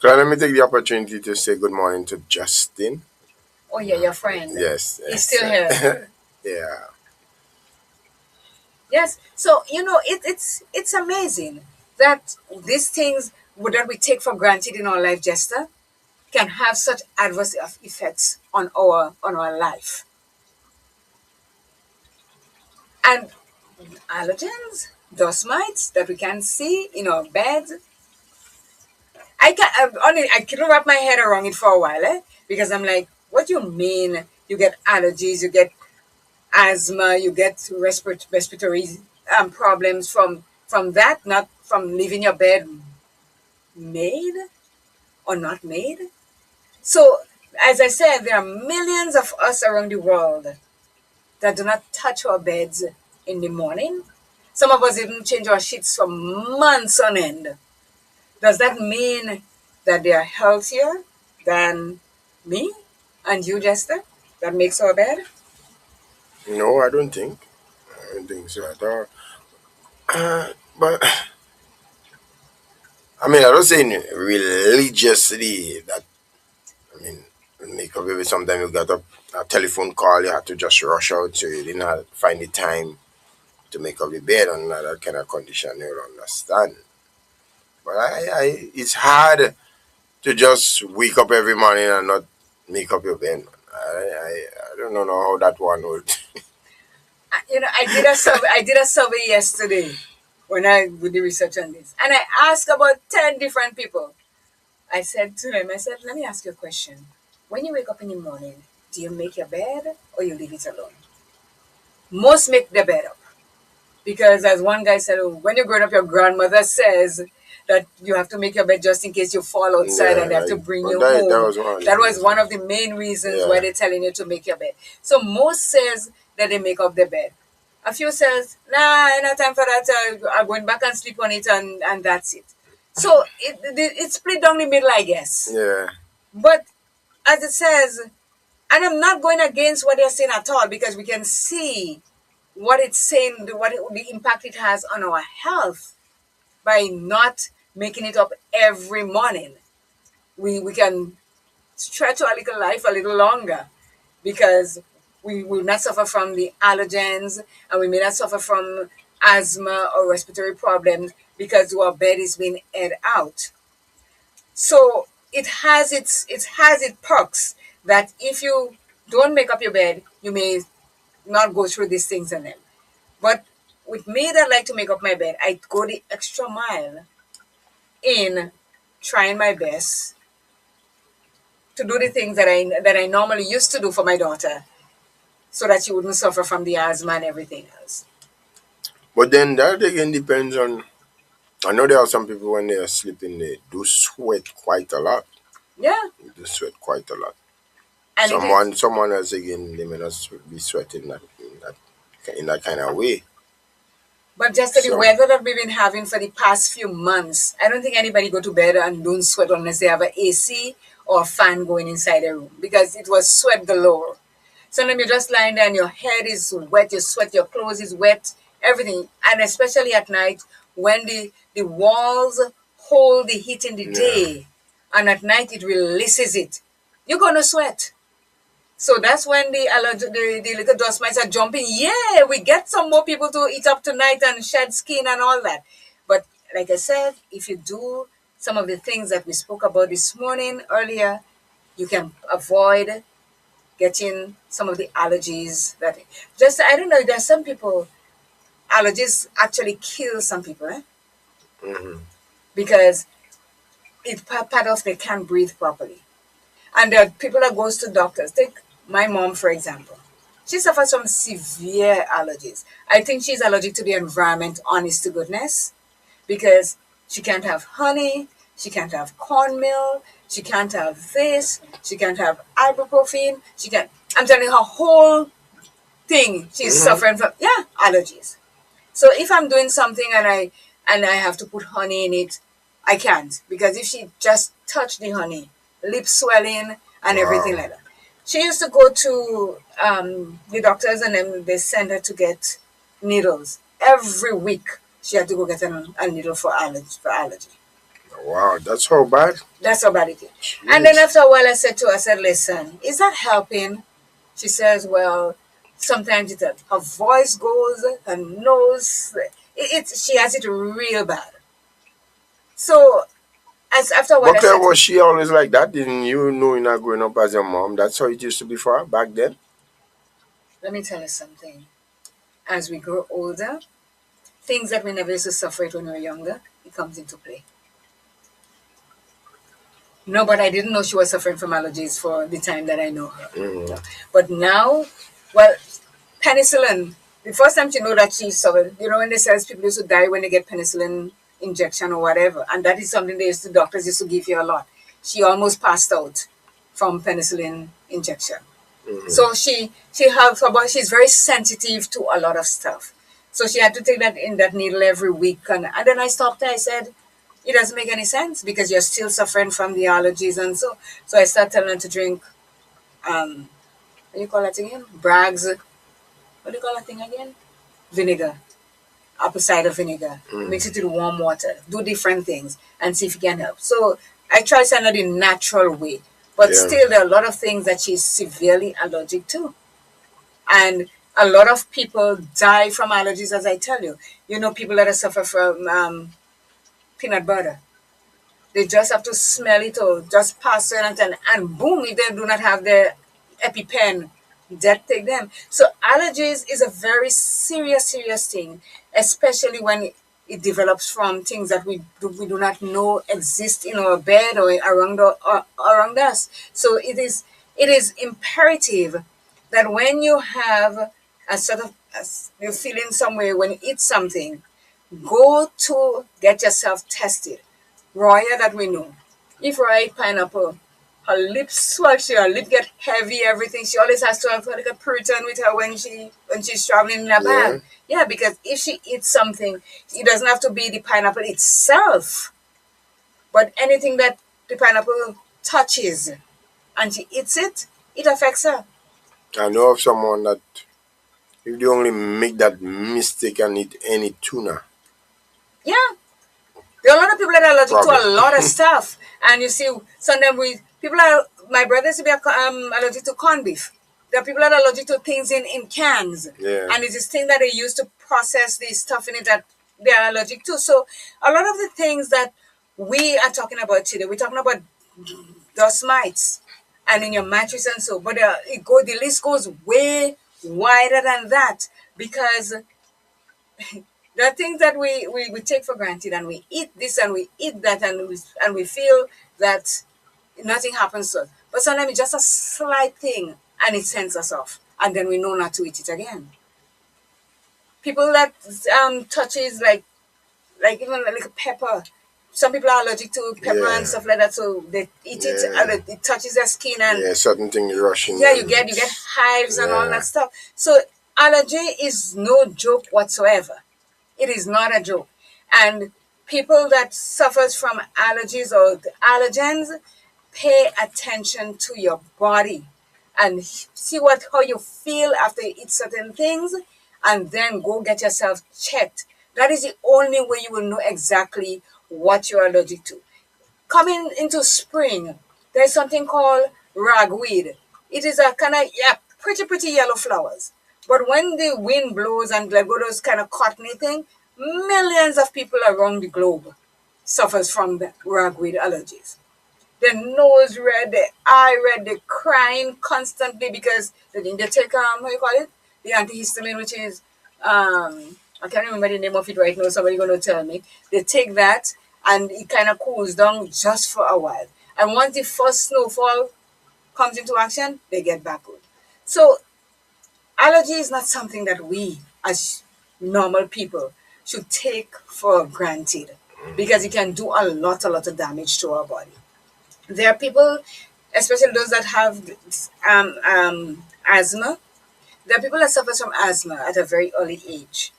let me take the opportunity to say good morning to Justin. Oh yeah, your friend. Yes. He's still here. Yeah. Yes. So it's amazing that these things that we take for granted in our life, Jester, can have such adverse effects on our life. And allergens, dust mites that we can see in our beds. I couldn't wrap my head around it for a while, because I'm like, what do you mean? You get allergies, you get asthma, you get respiratory problems from that, not from leaving your bed made or not made. So, as I said, there are millions of us around the world that do not touch our beds in the morning. Some of us didn't change our sheets for months on end. Does that mean that they are healthier than me and you, Jester, that makes our bed? No, I don't think. I don't think so at all. But I mean, I don't say religiously that. I mean, make up maybe sometimes you got a telephone call, you had to just rush out, so you didn't find the time to make up the bed and that kind of condition. You understand? But it's hard to just wake up every morning and not make up your bed. I don't know how that one would. I did a survey. I did a survey yesterday when I did the research on this, and I asked about 10 different people. I said to them, let me ask you a question. When you wake up in the morning, do you make your bed or you leave it alone? Most make their bed up. Because as one guy said, "Oh, when you're growing up, your grandmother says that you have to make your bed just in case you fall outside and they have to bring you that home." was one of the That was things. one of the main reasons Yeah. why they're telling you to make your bed. So most says that they make up their bed. A few says, nah, ain't no time for that. I'm going back and sleep on it and that's it. So it's split down the middle, I guess. Yeah. But as it says, and I'm not going against what they're saying at all because we can see what it's saying, the impact it has on our health by not making it up every morning. We can stretch our little life a little longer because we will not suffer from the allergens and we may not suffer from asthma or respiratory problems because our bed is being aired out. So it has its perks that if you don't make up your bed, you may not go through these things in them. But with me that like to make up my bed, I go the extra mile in trying my best to do the things that I normally used to do for my daughter so that she wouldn't suffer from the asthma and everything else. But then that again depends on. I know there are some people when they are sleeping, they do sweat quite a lot. Yeah. They do sweat quite a lot. And it is. Someone else again, they may not be sweating in that kind of way. But just the So weather that we've been having for the past few months, I don't think anybody go to bed and don't sweat unless they have an AC or a fan going inside the room because it was sweat galore. Sometimes you're just lying there and your head is wet, you sweat, your clothes is wet, everything. And especially at night when the walls hold the heat in the yeah. day and at night it releases it, you're going to sweat. So that's when the little dust mites are jumping. Yeah, we get some more people to eat up tonight and shed skin and all that. But like I said, if you do some of the things that we spoke about this morning earlier, you can avoid getting some of the allergies that just I don't know. There's some people allergies actually kill some people, Hmm. because it's part of they can't breathe properly. And there are people that goes to doctors. Take my mom, for example. She suffers from severe allergies. I think she's allergic to the environment, honest to goodness, because she can't have honey, she can't have cornmeal, she can't have this, she can't have ibuprofen, she can't. I'm telling you, her whole thing, she's Hmm. suffering from, yeah, allergies. So if I'm doing something and I have to put honey in it, I can't because if she just touched the honey, lip swelling and everything Wow. like that. She used to go to the doctors and then they send her to get needles every week. She had to go get a needle for allergy. Wow, that's how bad. That's how bad it is. And then Jeez. after a while, I said to her, I said, listen, is that helping? She says, well, sometimes her voice goes, her nose, she has it real bad. So as after a while, But I said, was she always like that? Didn't you know you're not growing up as your mom? That's how it used to be for her back then. let me tell you something. As we grow older, things that we never used to suffer it when we were younger, it comes into play. No, but I didn't know she was suffering from allergies for the time that I know her. Hmm. No. But now, well, penicillin. The first time she know that she suffered, when they say people used to die when they get penicillin injection or whatever, and that is something doctors used to give you a lot. She almost passed out from penicillin injection. Hmm. So she has about she's very sensitive to a lot of stuff. So she had to take that needle every week, and then I stopped her. I said, it doesn't make any sense because you're still suffering from the allergies, and so I started telling her to drink what do you call that again? Bragg's. What do you call that thing again? Vinegar, apple cider vinegar. Mix it with warm water. Do different things and see if it can help. So I try to send her the natural way, but Yeah. still there are a lot of things that she's severely allergic to, and a lot of people die from allergies. As I tell you, people that suffer from peanut butter. They just have to smell it or just pass it and boom, if they do not have the EpiPen, that take them. So allergies is a very serious, serious thing, especially when it develops from things that we do not know exist in our bed or around us. So It is imperative that when you have a sort of, you're feeling some way when you eat something, go to get yourself tested. Roya that we know. If Roya eat pineapple, her lips swell, her lip get heavy, everything. She always has to have like a Puritan with her when she's traveling in a bag. Yeah, because if she eats something, it doesn't have to be the pineapple itself, but anything that the pineapple touches and she eats it, it affects her. I know of someone that if they only make that mistake and eat any tuna. Yeah. There are a lot of people that are allergic to a Problem. lot of stuff. And you see, sometimes my brothers will be allergic to corned beef. There are people that are allergic to things in cans. Yeah. And it's this thing that they use to process the stuff in it that they are allergic to. So a lot of the things that we are talking about today, we're talking about dust mites and in your mattress and so, but the list goes way wider than that, because there are things that we take for granted, and we eat this and we eat that, and we feel that nothing happens to us. But sometimes it's just a slight thing and it sends us off, and then we know not to eat it again. People that touches like even like a pepper. Some people are allergic to pepper and stuff like that, so they eat it and it touches their skin, and certain things rushing. yeah, you get hives and all that stuff. So allergy is no joke whatsoever. It is not a joke. And people that suffers from allergies or allergens, pay attention to your body and see how you feel after you eat certain things, and then go get yourself checked. That is the only way you will know exactly what you're allergic to. Coming into spring, there's something called ragweed. It is a kind of pretty yellow flowers. But when the wind blows and like those kind of cottony thing, millions of people around the globe suffers from the ragweed allergies. Their nose red, their eye red, they're crying constantly because they take what you call it? The antihistamine, which is I can't remember the name of it right now, somebody gonna tell me. They take that and it kind of cools down just for a while. And once the first snowfall comes into action, they get back good. So allergy is not something that we as normal people should take for granted, because it can do a lot of damage to our body. There are people, especially those that have asthma. There are people that suffer from asthma at a very early age,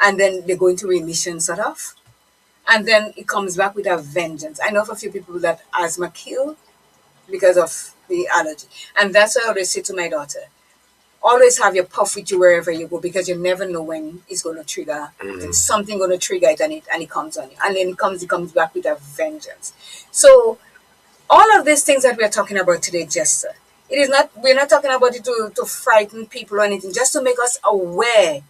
and then they go into remission sort of, and then it comes back with a vengeance. I know of a few people that asthma kill because of the allergy, and that's what I always say to my daughter: always have your puff with you wherever you go, because you never know when it's going to trigger. It's something going to trigger it, and it comes on you, and then it comes back with a vengeance. So all of these things that we're talking about today, Jester, we're not talking about it to frighten people or anything, just to make us aware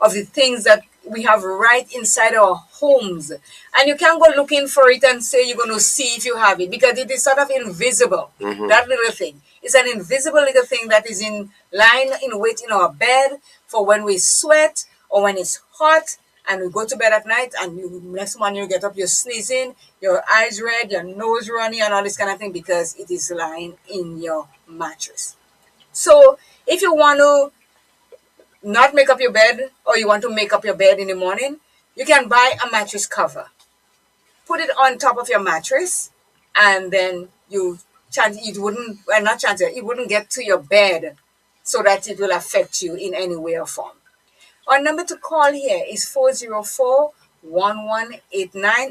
of the things that we have right inside our homes. And you can't go looking for it and say you're going to see if you have it, because it is sort of invisible. That little thing. It's an invisible little thing that is lying in wait in our bed for when we sweat or when it's hot and we go to bed at night, and next morning you get up, you're sneezing, your eyes red, your nose runny, and all this kind of thing, because it is lying in your mattress. So if you want to not make up your bed, or you want to make up your bed in the morning, you can buy a mattress cover. Put it on top of your mattress, and then it wouldn't get to your bed, so that it will affect you in any way or form. Our number to call here is 404-1189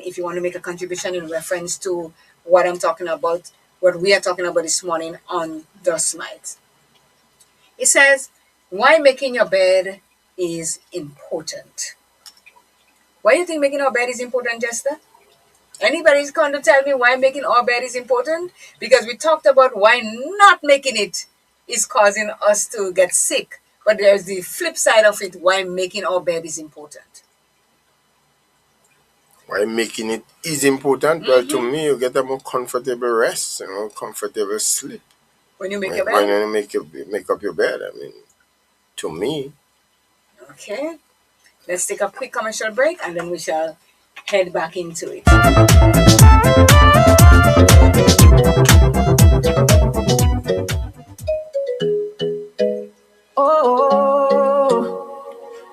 if you want to make a contribution in reference to what I'm talking about, what we are talking about this morning on dust mites. It says, why making your bed is important. Why do you think making our bed is important, Jester? Anybody's going to tell me why making our bed is important? Because we talked about why not making it is causing us to get sick. But there's the flip side of it, why making our bed is important. Why making it is important? Well, to me, you get a more comfortable rest, comfortable sleep. When you make your When bed? you make up your bed, I mean, to me. Okay. Let's take a quick commercial break, and then we shall head back into it.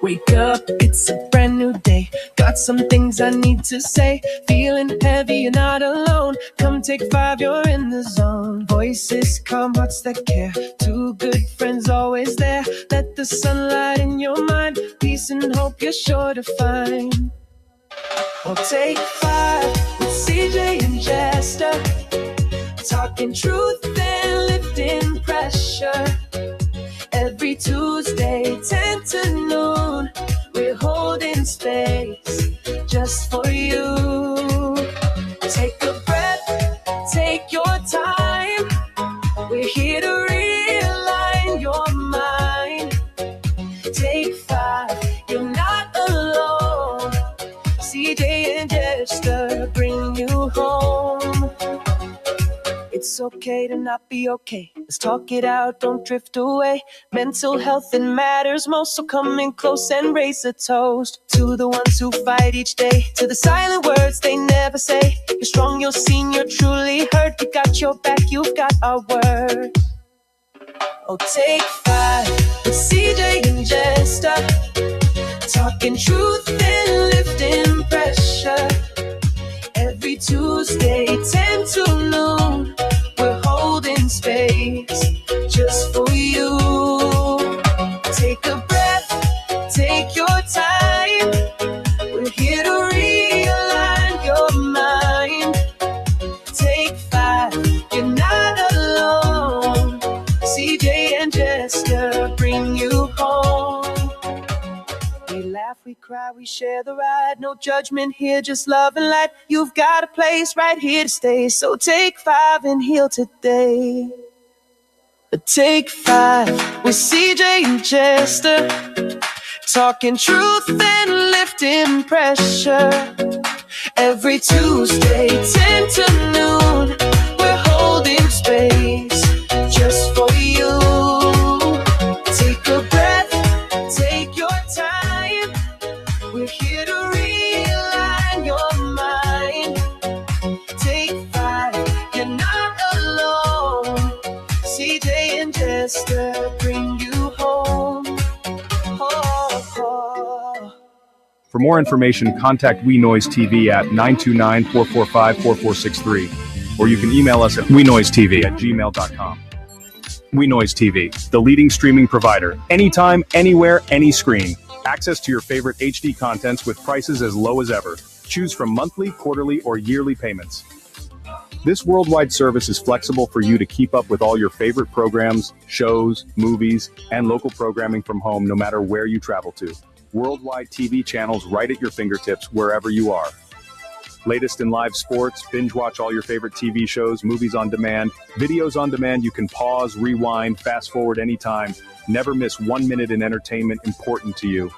Wake up, it's a brand new day. Got some things I need to say. Feeling heavy, you're not alone. Come take 5, you're in the zone. Voices calm, hearts that care. 2 good friends always there. Let the sunlight in your mind. Peace and hope you're sure to find. Oh, take 5 with CJ and Jester. Talking truth and lifting pressure. Every Tuesday, 10 to noon, we're holding space just for you. Take a breath, take your time. We're here to realign your mind. Take 5, you're not alone. CJ and Jester bring you home. It's okay to not be okay. Let's talk it out, don't drift away. Mental health, it matters most. So come in close and raise a toast to the ones who fight each day, to the silent words they never say. You're strong, you're seen, you're truly heard. We got your back, you've got our word. Oh, take 5 with CJ and Jester. Talking truth and lifting pressure. Every Tuesday, 10 to noon, we're holding space just for you. Take a breath, take your time. We're here to realign your mind. Take 5, you're not alone. CJ and Jester bring you home. We laugh, we cry, we share the ride. No judgment here, just love and light. You've got a place right here to stay. So take 5 and heal today. Take 5 with CJ and Jester. Talking truth and lifting pressure. Every Tuesday, 10 to noon, we're holding space just for you. Take a breath, take your time. We're here to realign your mind. Take 5, you're not alone. CJ and Jester bring you home. For more information, contact We Noise TV at 929-445-4463, or you can email us at wenoisetv@gmail.com. We Noise TV, the leading streaming provider. Anytime, anywhere, any screen. Access to your favorite HD contents with prices as low as ever. Choose from monthly, quarterly, or yearly payments. This worldwide service is flexible for you to keep up with all your favorite programs, shows, movies, and local programming from home no matter where you travel to. Worldwide TV channels right at your fingertips wherever you are. Latest in live sports, binge watch all your favorite TV shows, movies on demand, videos on demand. You can pause, rewind, fast forward anytime. Never miss 1 minute in entertainment important to you.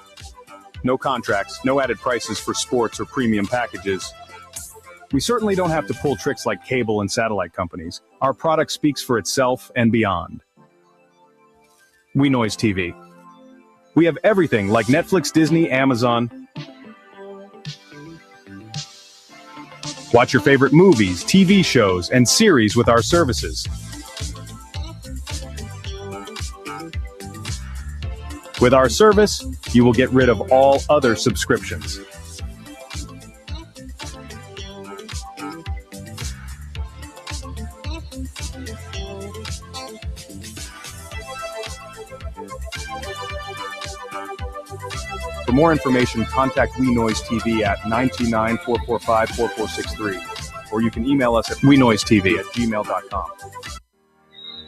No contracts, no added prices for sports or premium packages. We certainly don't have to pull tricks like cable and satellite companies. Our product speaks for itself and beyond. We Noise TV. We have everything like Netflix, Disney, Amazon. Watch your favorite movies, TV shows, and series with our services. With our service, you will get rid of all other subscriptions. For more information, contact We Noise TV at 929-445-4463, or you can email us at wenoisetv@gmail.com.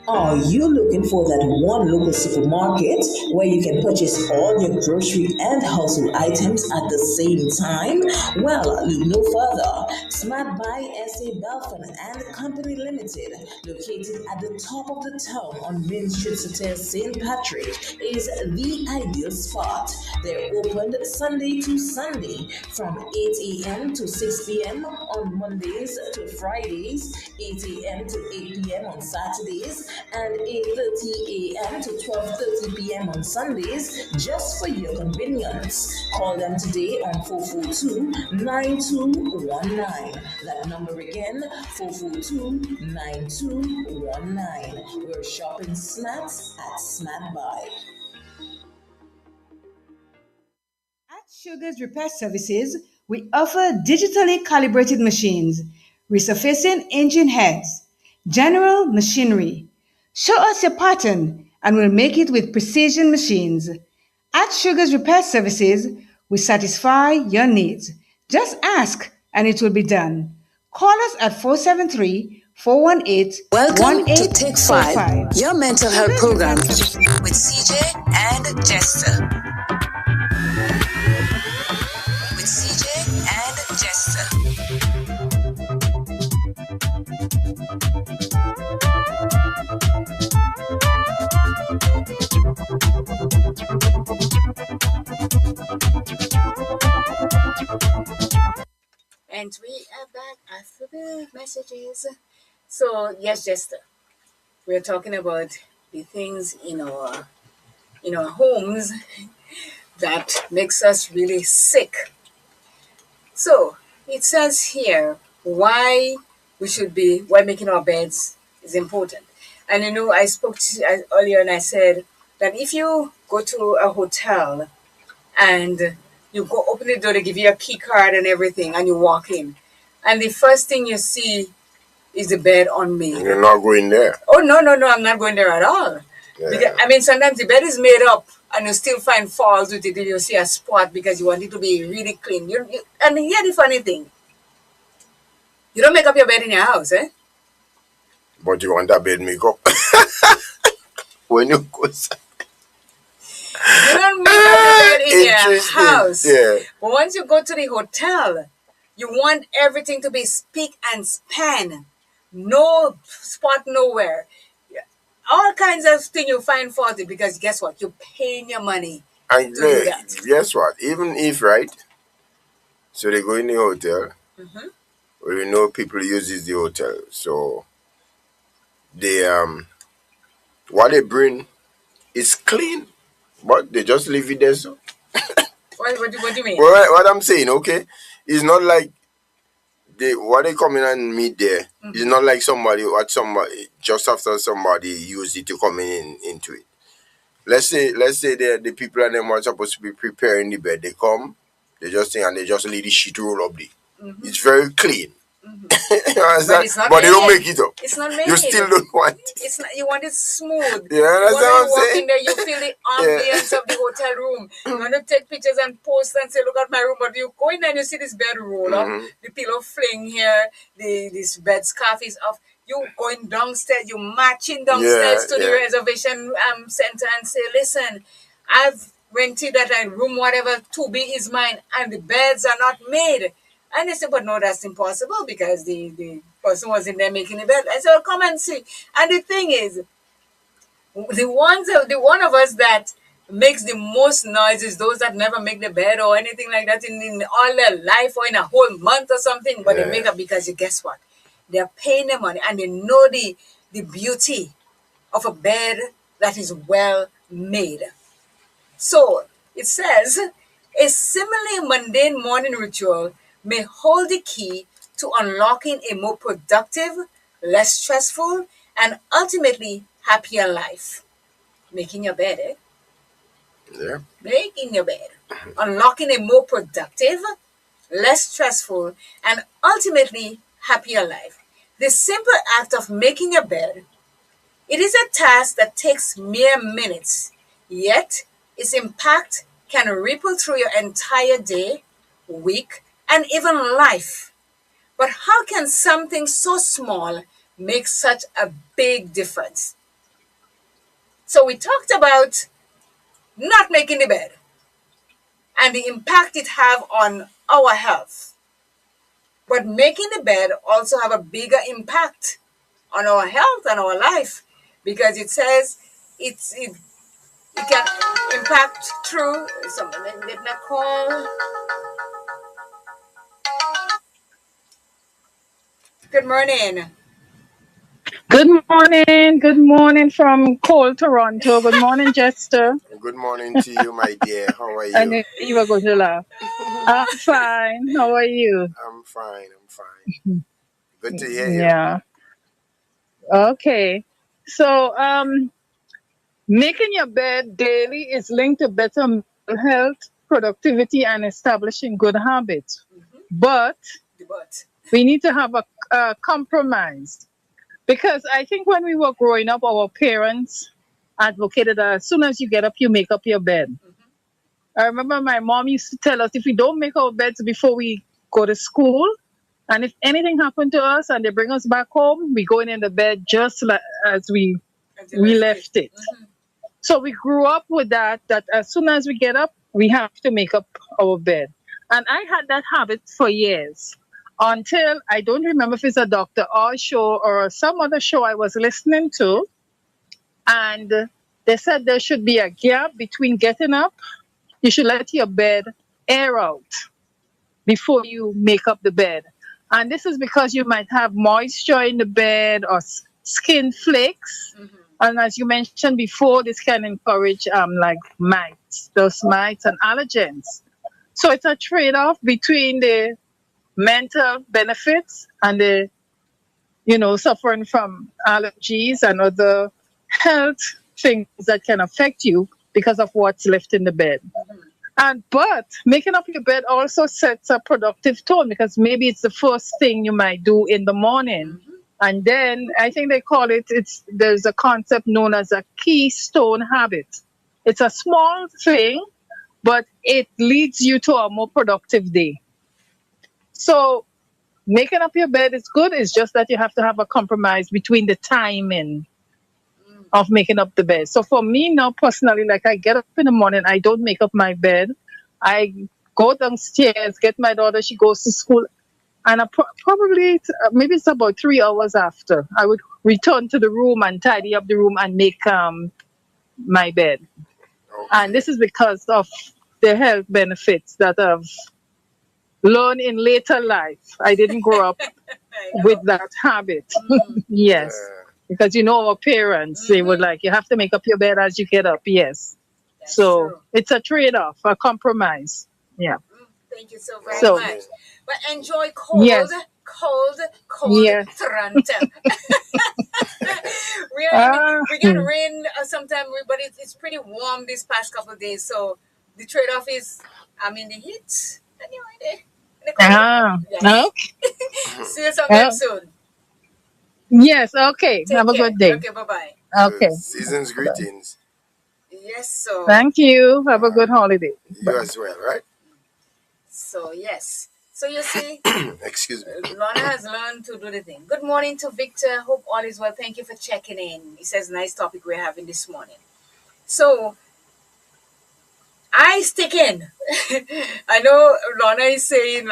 Are you looking for that one local supermarket where you can purchase all your grocery and household items at the same time? Well, look no further. Smart Buy SA Belfon and Company Limited, located at the top of the town on Main Street, St. Patrick, is the ideal spot. They're opened Sunday to Sunday from 8 a.m. to 6 p.m. on Mondays to Fridays, 8 a.m. to 8 p.m. on Saturdays, and 8:30 a.m. to 12:30 p.m. on Sundays, just for your convenience. Call them today on 442-9219. That number again, 442-9219. We're shopping snacks at Smart Buy. Sugar's Repair Services, we offer digitally calibrated machines, resurfacing engine heads, general machinery. Show us your pattern and we'll make it with precision machines. At Sugar's Repair Services, we satisfy your needs. Just ask and it will be done. Call us at 473 418 Welcome to Take 5, 1845. your mental health Sugar's program Repair Services. with CJ and Jester. With CJ and Jester. And we are back after the messages. So yes, Jester, we're talking about the things in our homes that makes us really sick. So it says here why making our beds is important. And I spoke to earlier and I said that if you go to a hotel and you go open the door, they give you a key card and everything, and you walk in, and the first thing you see is the bed unmade. You're not going there. Oh no, I'm not going there at all. Yeah. Because, sometimes the bed is made up and you still find faults with it. You see a spot because you want it to be really clean. And here the funny thing, you don't make up your bed in your house, eh? But you want that bed makeup. When you go. You don't make up your bed in your Interesting. house. Yeah. But once you go to the hotel, you want everything to be spick and span. No spot nowhere. All kinds of things you find faulty because guess what? You're paying your money And to do that. guess what? Even if, right? So they go in the hotel. Mm-hmm. Well, people uses the hotel. So they what they bring is clean. But they just leave it there. So What do you mean? well, what I'm saying, okay, it's not like what they come in and meet there. Mm-hmm. It's not like somebody just after somebody used it to come into it. Let's say the people and them are supposed to be preparing the bed. They come, they just think and they just leave the sheet roll up there. Mm-hmm. It's very clean. Mm-hmm. You understand? It's not But they don't made. make it up. It's not made. You still don't want it. It's not. You want it smooth. You understand what I'm walk saying? in there, you feel the ambience of the hotel room. You want to take pictures and post and say, "Look at my room." But you go in there and you see this bed roll up, the pillow fling here, this bed scarf is off. You going downstairs, you marching downstairs to the reservation center and say, "Listen, I've rented that room, whatever, 2B is mine, and the beds are not made." And they said, "But no, that's impossible because the person was in there making the bed." I said, "Well, come and see." And the thing is, the one of us that makes the most noise is those that never make the bed or anything like that in all their life or in a whole month or something. But they make up because guess what? They're paying their money and they know the beauty of a bed that is well made. So it says, a similarly mundane morning ritual may hold the key to unlocking a more productive, less stressful, and ultimately happier life. Making your bed, eh? Yeah. Making your bed. Unlocking a more productive, less stressful, and ultimately happier life. The simple act of making your bed, it is a task that takes mere minutes, yet its impact can ripple through your entire day, week, and even life. But how can something so small make such a big difference? So we talked about not making the bed and the impact it have on our health. But making the bed also have a bigger impact on our health and our life because it says it can impact through somebody getting a call. Good morning. Good morning. Good morning from cold Toronto. Good morning, Jester. Good morning to you, my dear. How are I you? knew you were going to laugh. I'm fine. How are you? I'm fine. Good to hear you. Yeah. Okay. So, making your bed daily is linked to better mental health, productivity and establishing good habits. But But we need to have a compromise. Because I think when we were growing up, our parents advocated that as soon as you get up, you make up your bed. I remember my mom used to tell us if we don't make our beds before we go to school, and if anything happened to us and they bring us back home, we go in the bed just like as we left it. So we grew up with that as soon as we get up, we have to make up our bed. And I had that habit for years until I don't remember if it's a Dr. Oz show or some other show I was listening to. And they said there should be a gap between getting up. You should let your bed air out before you make up the bed. And this is because you might have moisture in the bed or skin flakes. And as you mentioned before, this can encourage like mites, those mites and allergens. So it's a trade-off between the mental benefits and the, suffering from allergies and other health things that can affect you because of what's left in the bed. But making up your bed also sets a productive tone because maybe it's the first thing you might do in the morning. And then I think they call there's a concept known as a keystone habit. It's a small thing, but it leads you to a more productive day. So making up your bed is good. It's just that you have to have a compromise between the timing of making up the bed. So for me now personally, like I get up in the morning, I don't make up my bed. I go downstairs, get my daughter, she goes to school. And probably, maybe it's about 3 hours after, I would return to the room and tidy up the room and make my bed. And this is because of the health benefits that I've learned in later life. I didn't grow up with that habit. Yes. Because our parents, they would like, you have to make up your bed as you get up. Yes. That's so true. It's a trade-off, a compromise. Yeah. Thank you so very much. But enjoy cold Yes. Toronto. We get rain sometime, but it's pretty warm this past couple of days. So the trade-off is I'm in the heat. Anyway, No. See you sometime soon. Yes, okay. Take Have a care. good day. Okay, bye-bye. Okay. Season's greetings. Yes, so. Thank you. Have a good holiday. You as well, right? So, yes. So, you see, Excuse me. Lorna has learned to do the thing. Good morning to Victor. Hope all is well. Thank you for checking in. He says, nice topic we're having this morning. So, I stick in. I know Lorna said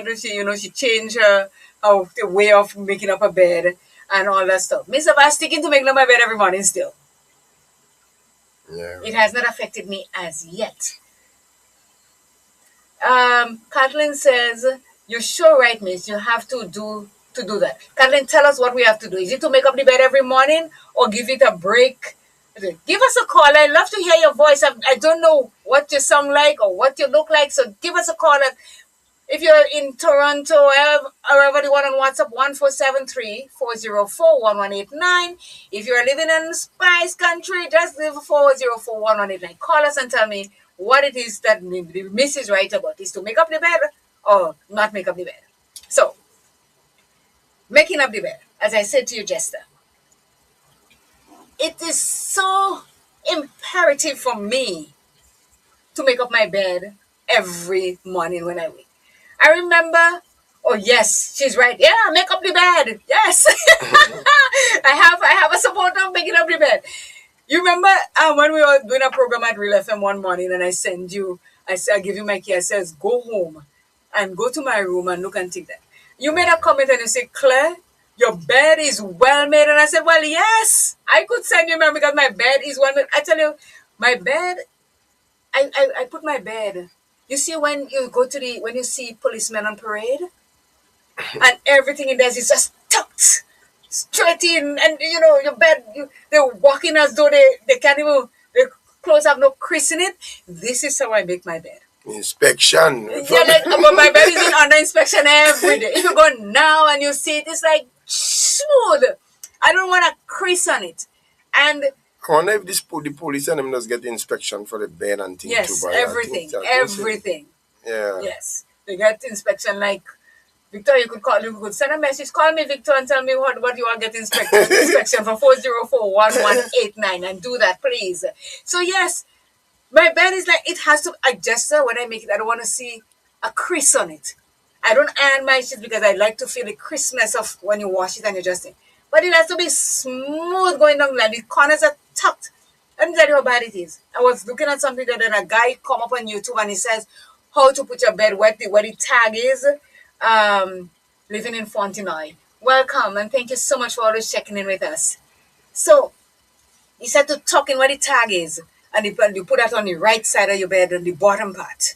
that she changed her the way of making up her bed and all that stuff. Miss, I stick in to making up my bed every morning still. Yeah. It has not affected me as yet. Kathleen says, you're sure right, miss. You have to do that. Kathleen, tell us what we have to do. Is it to make up the bed every morning or give it a break? Give us a call. I'd love to hear your voice. I don't know what you sound like or what you look like. So give us a call. If you're in Toronto or wherever you want on WhatsApp, 1473-404-1189. If you're living in Spice Country, just leave 404-1189. Call us and tell me what it is that the miss is right about. Is to make up the bed or not make up the bed. So, making up the bed, as I said to you, Jester, it is so imperative for me to make up my bed every morning when I wake. I remember, oh yes, she's right. Yeah, make up the bed. Yes. I have a supporter of making up the bed. You remember when we were doing a program at Real FM one morning and I give you my key. I says, go home and go to my room and look and take that. You made a comment and you said, Claire, your bed is well made. And I said, well, yes, I could send you a because my bed is well made. I tell you, my bed, I put my bed. You see when you see policemen on parade and everything in there is just tucked straight in, and your bed, they're walking as though they can't even, their clothes have no crease in it. This is how I make my bed. Inspection. Yeah, but my bed is under inspection every day. If you go now and you see it, it's like smooth. I don't want a crease on it. And I wonder if the police and them just get inspection for the bed and thing too, Yes, but everything, I think so. everything. Yeah. Yes, they get inspection like Victor. You could send a message. Call me, Victor, and tell me what you want to get inspection for 404-1189 and do that, please. So yes, my bed is like it has to. I Jester when I make it, I don't want to see a crease on it. I don't iron my sheets because I like to feel the crispness of when you wash it and you just think. But it has to be smooth going down, like the corners are tucked. Let me tell you how bad it is. I was looking at something that then a guy come up on YouTube and he says how to put your bed where the tag is. Living in Fontenoy. Welcome and thank you so much for always checking in with us. So he said to tuck in where the tag is, and you put that on the right side of your bed on the bottom part,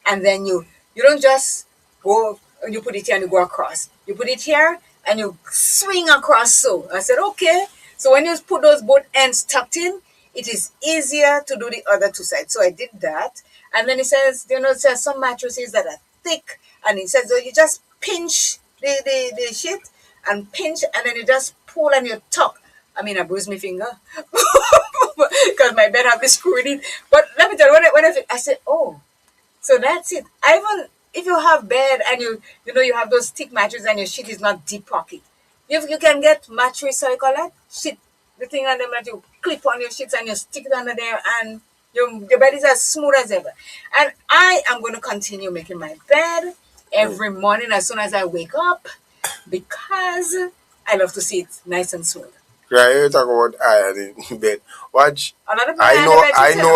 and then you don't just go and you put it here and you go across. You put it here and you swing across. So I said okay. So when you put those both ends tucked in, it is easier to do the other two sides. So I did that, and then he says, it says some mattresses that are thick, and he says, so you just pinch the sheet and pinch, and then you just pull and you tuck. I mean, I bruised my finger because my bed had been screwed in. But let me tell you, I said, oh, so that's it. I even if you have bed and you have those thick mattresses and your sheet is not deep pocket, you can get mattress, how you call that? Sheet, the thing on them that you clip on your sheets and you stick it under there and your bed is as smooth as ever. And I am going to continue making my bed every morning as soon as I wake up because I love to see it nice and smooth. Yeah, you talk about iron in bed. Watch. Another I know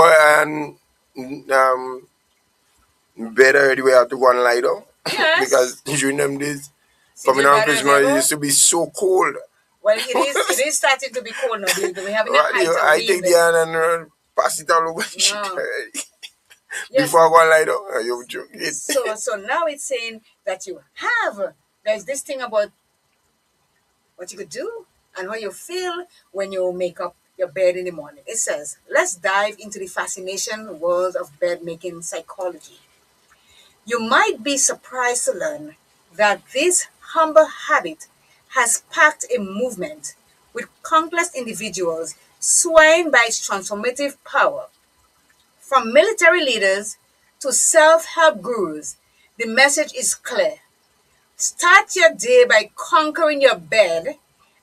bed already we have to go and lie down. Yes. Because during them days, coming on Christmas, it used to be so cold. Well, it is starting to be cold now. We're having a height of I take the hand and pass it all over the sheet already. Yes. Before I go and lie down, you joke it. So now it's saying that there's this thing about what you could do and how you feel when you make up your bed in the morning. It says, let's dive into the fascination world of bed making psychology. You might be surprised to learn that this humble habit has sparked a movement with countless individuals swaying by its transformative power. From military leaders to self-help gurus, the message is clear. Start your day by conquering your bed,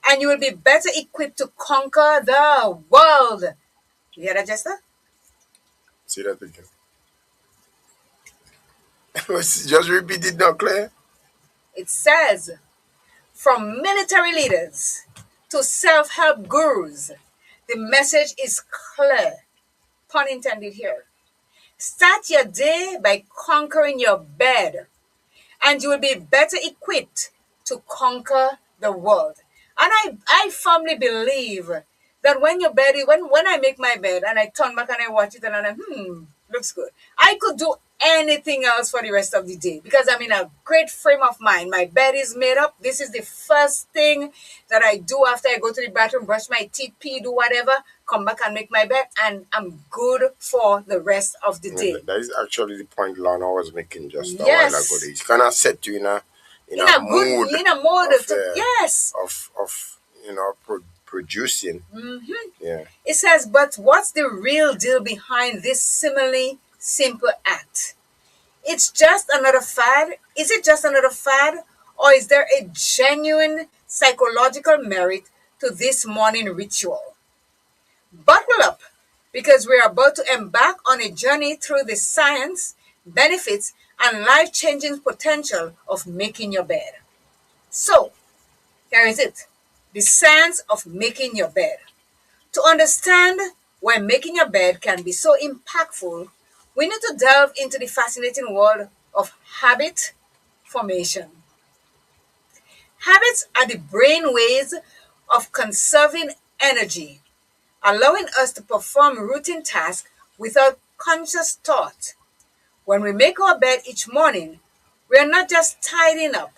and you will be better equipped to conquer the world. You hear that, Jester? See that again. Just repeat it now, Claire. It says, from military leaders to self-help gurus, the message is clear. Pun intended here. Start your day by conquering your bed, and you will be better equipped to conquer the world. And I firmly believe that when I make my bed and I turn back and I watch it and I'm looks good, I could do anything else for the rest of the day because I'm in a great frame of mind. My bed is made up. This is the first thing that I do after I go to the bathroom, brush my teeth, pee, do whatever, come back and make my bed, and I'm good for the rest of the day. That is actually the point Lana was making just a Yes. while ago. It's kind of set you in a mood of producing. Mm-hmm. Yeah. It says, but what's the real deal behind this seemingly simple act? It's just another fad? Is it just another fad? Or is there a genuine psychological merit to this morning ritual? Buckle up, because we're about to embark on a journey through the science, benefits, and life-changing potential of making your bed. So, here is it. The science of making your bed. To understand why making your bed can be so impactful, we need to delve into the fascinating world of habit formation. Habits are the brain ways of conserving energy, allowing us to perform routine tasks without conscious thought. When we make our bed each morning, we are not just tidying up,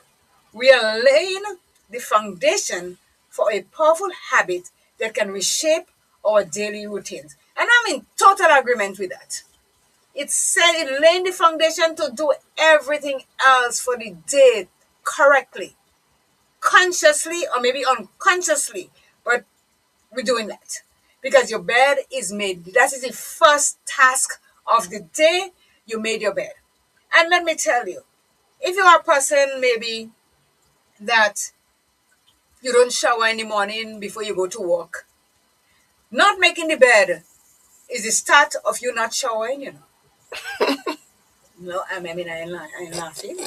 we are laying the foundation for a powerful habit that can reshape our daily routines. And I'm in total agreement with that. It's laying the foundation to do everything else for the day correctly, consciously or maybe unconsciously, but we're doing that. because your bed is made. That is the first task of the day. You made your bed. And let me tell you, if you are a person maybe that you don't shower in the morning before you go to work, not making the bed is the start of you not showering, you know. No, I mean, I ain't laughing.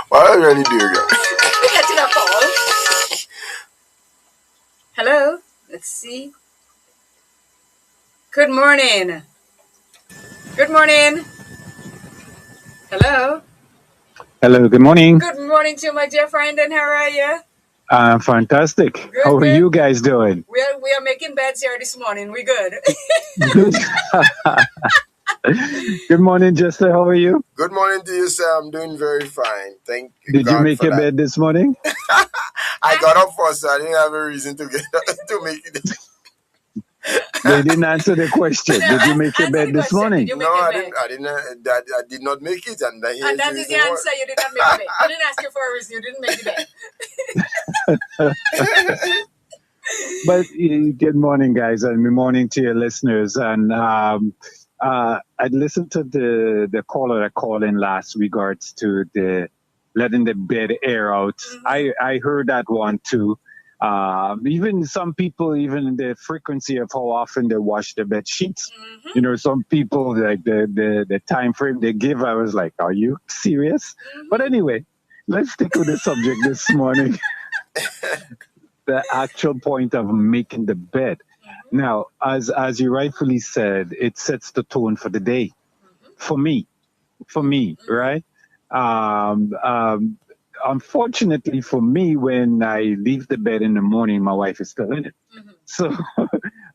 What I really do, girl? We getting a call. Hello. Let's see. Good morning. Good morning. Hello. Hello, good morning. Good morning to you, my dear friend, and how are you? Fantastic. Good, How are good. you guys doing? We are making beds here this morning. We good. Good. Good morning, Jester. How are you? Good morning to you, sir. I'm doing very fine. Thank Did you God make for your that. bed this morning? I got up first, so I didn't have a reason to get to make it. They didn't answer the question. No, Did you make your answer the bed this question. morning? Did you No, make your I bed? didn't. I didn't. I did not make it, and here's And that the is the reason answer. You did not make the bed. I didn't ask you for a reason. You didn't make the bed. But good morning, guys, and good morning to your listeners. And I listened to the caller that called in last regards to the letting the bed air out. I heard that one too. Even some people, even the frequency of how often they wash their bed sheets. You know, some people like the time frame they give. I was like, are you serious? But anyway, let's stick with the subject this morning. The actual point of making the bed. Now, as you rightfully said, it sets the tone for the day. For me, right? Um, um, Unfortunately for me, when I leave the bed in the morning, my wife is still in it. So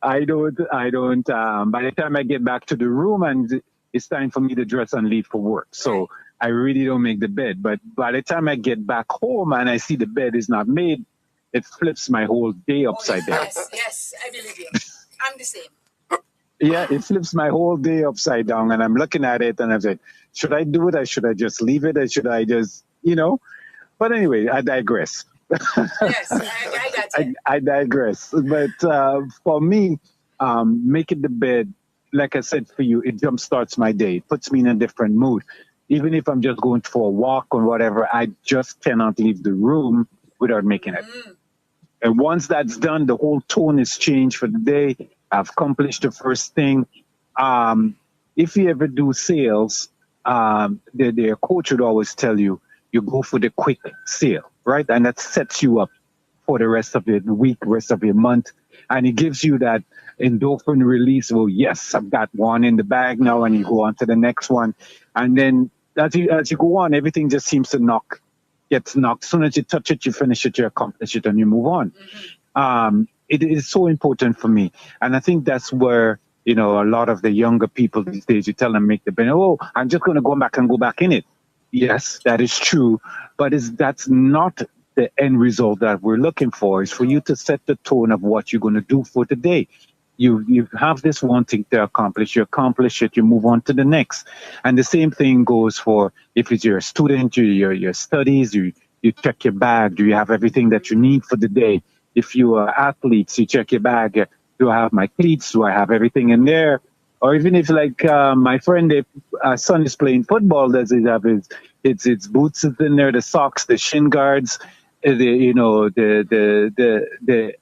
I don't. By the time I get back to the room and it's time for me to dress and leave for work, so I really don't make the bed. But by the time I get back home and I see the bed is not made, it flips my whole day upside down. Yes, I believe you. I'm the same. Yeah, it flips my whole day upside down, and I'm looking at it and I'm like, should I do it? Or should I just leave it? Or should I just, But anyway, I digress. Yes, I got you. I digress. But for me, making the bed, like I said for you, it jumpstarts my day. It puts me in a different mood. Even if I'm just going for a walk or whatever, I just cannot leave the room without making it. And once that's done, the whole tone is changed for the day. I've accomplished the first thing. If you ever do sales, their coach would always tell you, you go for the quick sale, right? And that sets you up for the rest of the week, rest of your month. And it gives you that endorphin release. Well, yes, I've got one in the bag now, and you go on to the next one. And then as you go on, everything just seems to gets knocked. As soon as you touch it, you finish it, you accomplish it, and you move on. It is so important for me. And I think that's where, a lot of the younger people these days, you tell them make the bed. Oh, I'm just going to go back and go back in it. Yes, that is true. But that's not the end result that we're looking for. Is for you to set the tone of what you're going to do for the day. You have this one thing to accomplish, you accomplish it, you move on to the next. And the same thing goes for if it's you're a student, your studies, you check your bag, do you have everything that you need for the day? If you are athletes, you check your bag, do I have my cleats, do I have everything in there? Or even if like my friend, if son is playing football, does he have his boots is in there, the socks, the shin guards, the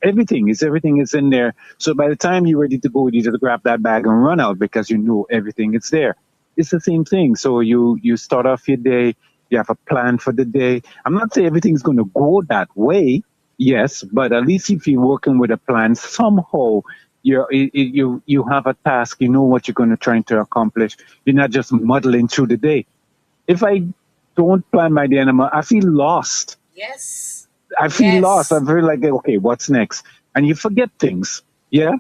everything is in there. So by the time you're ready to go, you just grab that bag and run out because you know everything is there. It's the same thing. So you start off your day, you have a plan for the day. I'm not saying everything's going to go that way, yes, but at least if you're working with a plan, somehow you have a task. You know what you're going to try to accomplish. You're not just muddling through the day. If I don't plan my day anymore, I feel lost. Yes. I feel lost. I feel like, okay, what's next? And you forget things. Yeah.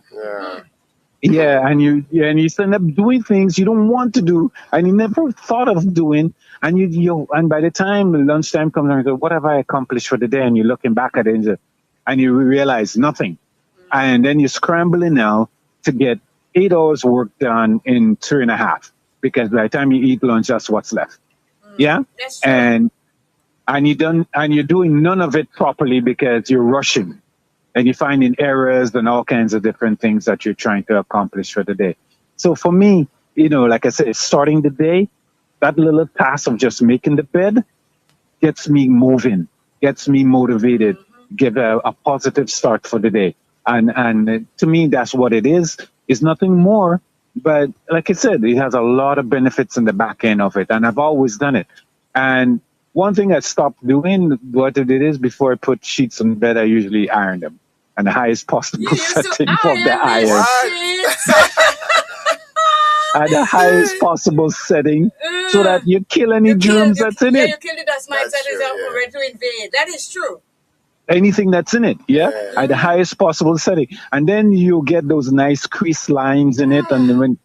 Yeah, and you end up doing things you don't want to do, and you never thought of doing, and and by the time lunchtime comes around, you go, what have I accomplished for the day? And you're looking back at it, and you realize nothing, and then you're scrambling now to get 8 hours work done in 2.5, because by the time you eat lunch, that's what's left. Yeah, That's true. and you're doing none of it properly because you're rushing. and you're finding errors and all kinds of different things that you're trying to accomplish for the day. So for me, like I said, starting the day, that little task of just making the bed gets me moving, gets me motivated, give a positive start for the day. And to me, that's what it is. It's nothing more. But like I said, it has a lot of benefits in the back end of it. And I've always done it. And one thing I stopped doing, what it is, before I put sheets on bed, I usually iron them. And the highest possible setting of the iron. At the highest possible setting, so that you kill any germs that's in it. You kill the dust mites that is ready to invade. That is true. Anything that's in it, at the highest possible setting. And then you get those nice crease lines in it, and when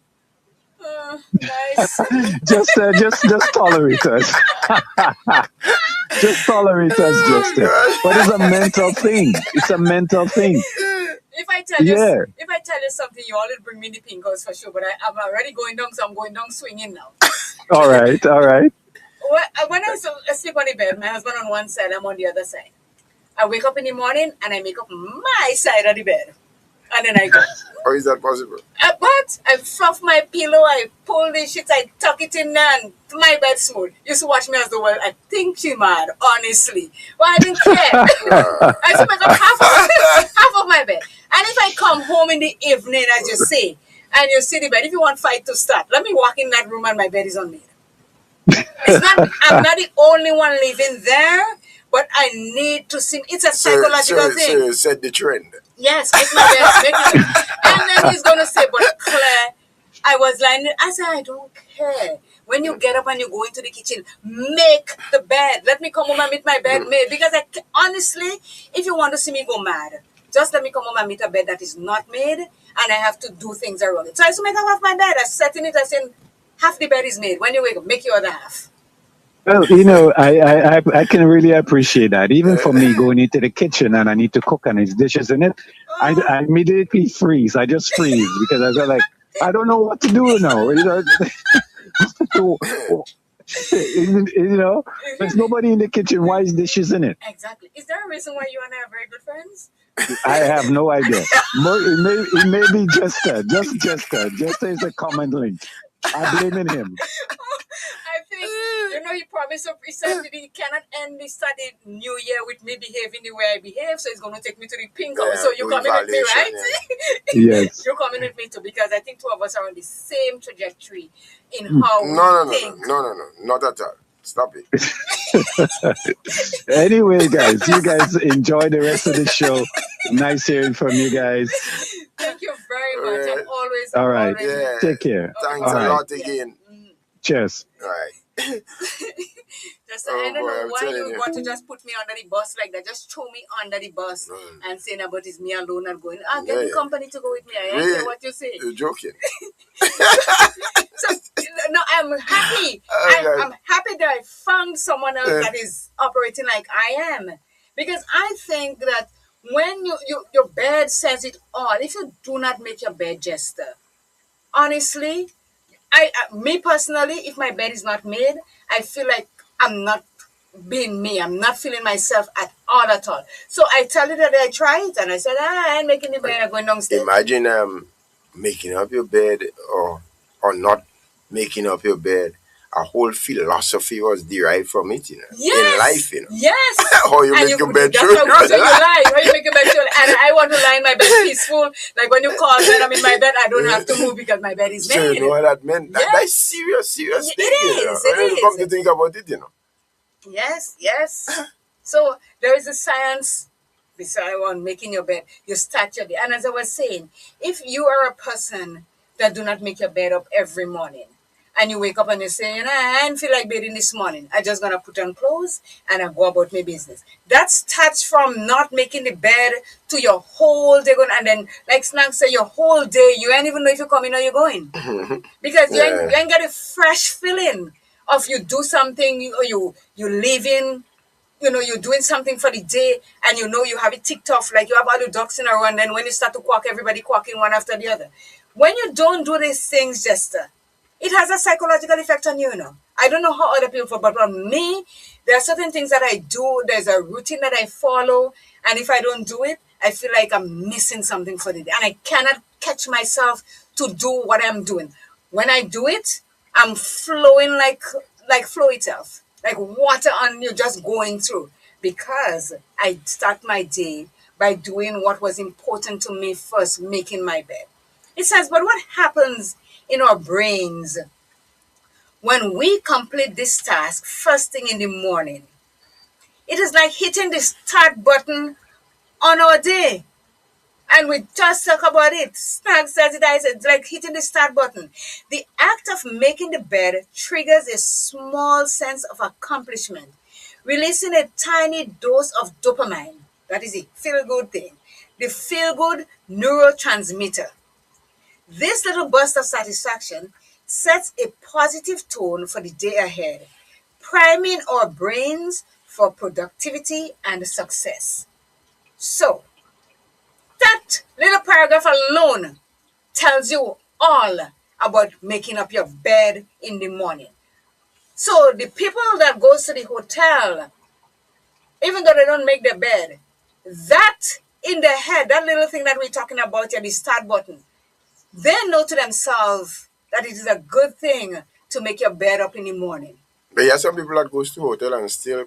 nice. just tolerate us. Just tolerate us, Jester. But it's a mental thing. It's a mental thing. If I tell you something, you always bring me the pinkos for sure. But I'm already going down, so I'm going down swinging now. All right. When I sleep on the bed, my husband on one side, I'm on the other side. I wake up in the morning and I make up my side of the bed, and then I go. How is that possible? But I fluff my pillow, I pull the sheets, I tuck it in there, and my bed smooth. You used to watch me as the world. I think she mad, honestly. But I didn't care. I used to make up half of my bed. And if I come home in the evening, as you say, and you see the bed, if you want fight to start, let me walk in that room and my bed is unmade. I'm not the only one living there, but I need to see. It's a psychological thing. So you set the trend. Yes, make my bed. And then he's going to say, but Claire, I was lying. I said, I don't care. When you get up and you go into the kitchen, make the bed. Let me come home and meet my bed made. Because honestly, if you want to see me go mad, just let me come home and meet a bed that is not made, and I have to do things around it. So I used to make half my bed. I set in it. I said, half the bed is made. When you wake up, make your other half. Well, I can really appreciate that. Even for me, going into the kitchen and I need to cook and there's dishes in it, I immediately freeze. I just freeze because I feel like I don't know what to do now. There's nobody in the kitchen. Why is dishes in it? Exactly. Is there a reason why you and I are very good friends? I have no idea. It may be Jester. Just Jester. Jester is a common link. I'm blaming him. I think, he promised he said that he cannot end the study new year with me behaving the way I behave, so he's going to take me to the pink house. So you're coming with me, right? Yes. You're coming with me too, because I think two of us are on the same trajectory in how we think. No, not at all. Stop it. Anyway, guys, you guys enjoy the rest of the show. Nice hearing from you guys. Thank you very much. I'm always. All right. Always Take care. Thanks a lot again. Cheers. All right. Just, I don't know why you got to just put me under the bus like that. Just throw me under the bus and saying about it's me alone and going, get the company to go with me. I hear what you say. You're joking. No, I'm happy. I'm happy that I found someone else that is operating like I am. Because I think that when your bed says it all, if you do not make your bed, Jester, honestly, me personally, if my bed is not made, I feel like I'm not being me. I'm not feeling myself at all. So I tell you that I try it, and I said, I ain't making the bed. I'm going downstairs. Imagine making up your bed or not making up your bed. A whole philosophy was derived from it, in life, Yes. How you make your bed true. How you make your bed true. And I want to lie in my bed peaceful. Like when you call me and I'm in my bed, I don't have to move because my bed is made. So you know what that meant? Yes. That's serious thing. It is. Come to think about it, Yes. So there is a science beside on making your bed. You start your day. And as I was saying, if you are a person that do not make your bed up every morning, and you wake up and you say, I didn't feel like bathing this morning. I'm just going to put on clothes and I go about my business. That starts from not making the bed to your whole day. And then, like Snag said, your whole day, you ain't even know if you're coming or you're going. Because you ain't get a fresh feeling of you do something or you leaving, you're doing something for the day and you have it ticked off. Like you have all the ducks in a row, and then when you start to quack, everybody quacking one after the other. When you don't do these things, Jester, it has a psychological effect on you, I don't know how other people feel, but on me, there are certain things that I do. There's a routine that I follow. And if I don't do it, I feel like I'm missing something for the day. And I cannot catch myself to do what I'm doing. When I do it, I'm flowing like flow itself, like water on you just going through. Because I start my day by doing what was important to me first, making my bed. It says, but what happens in our brains when we complete this task first thing in the morning? It is like hitting the start button on our day. And we just talk about it. Snag says it's like hitting the start button. The act of making the bed triggers a small sense of accomplishment, releasing a tiny dose of dopamine. That is a feel-good thing. The feel-good neurotransmitter. This little burst of satisfaction sets a positive tone for the day ahead, priming our brains for productivity and success. So, that little paragraph alone tells you all about making up your bed in the morning. So the people that goes to the hotel, even though they don't make their bed, that in their head, that little thing that we're talking about here, the start button, they know to themselves that it is a good thing to make your bed up in the morning. But yeah, some people that goes to hotel and still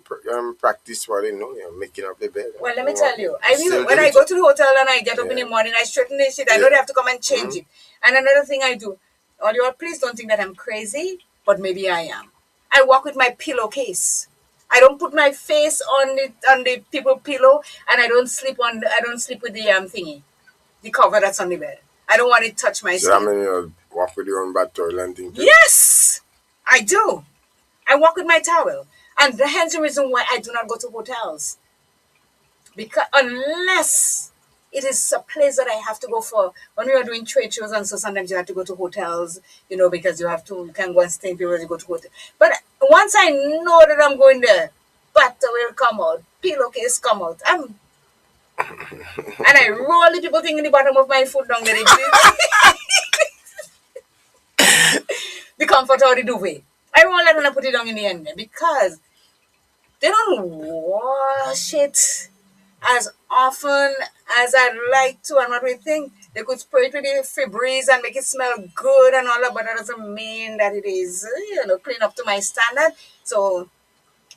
practice what they know, making up the bed. Well, let me tell you, when I go to the hotel and I get up in the morning, I straighten the shit. I know they have to come and change it. And another thing I do, all you all, please don't think that I'm crazy, but maybe I am. I walk with my pillowcase. I don't put my face on the people pillow, and I don't sleep with the thingy, the cover that's on the bed. I don't want it to touch my So skin. that means you walk with your own bad towel and things. Yes, I do. I walk with my towel. And hence the reason why I do not go to hotels. Because unless it is a place that I have to go for, when we are doing trade shows and so sometimes you have to go to hotels, because you can go and stay in people you go to hotel. But once I know that I'm going there, butter will come out, pillowcase come out. And I roll the people thing in the bottom of my foot down there. The comfort or the duvet. I roll that and I put it down in the end because they don't wash it as often as I'd like to and what we think. They could spray it with the Febreze and make it smell good and all that, but that doesn't mean that it is, clean up to my standard. So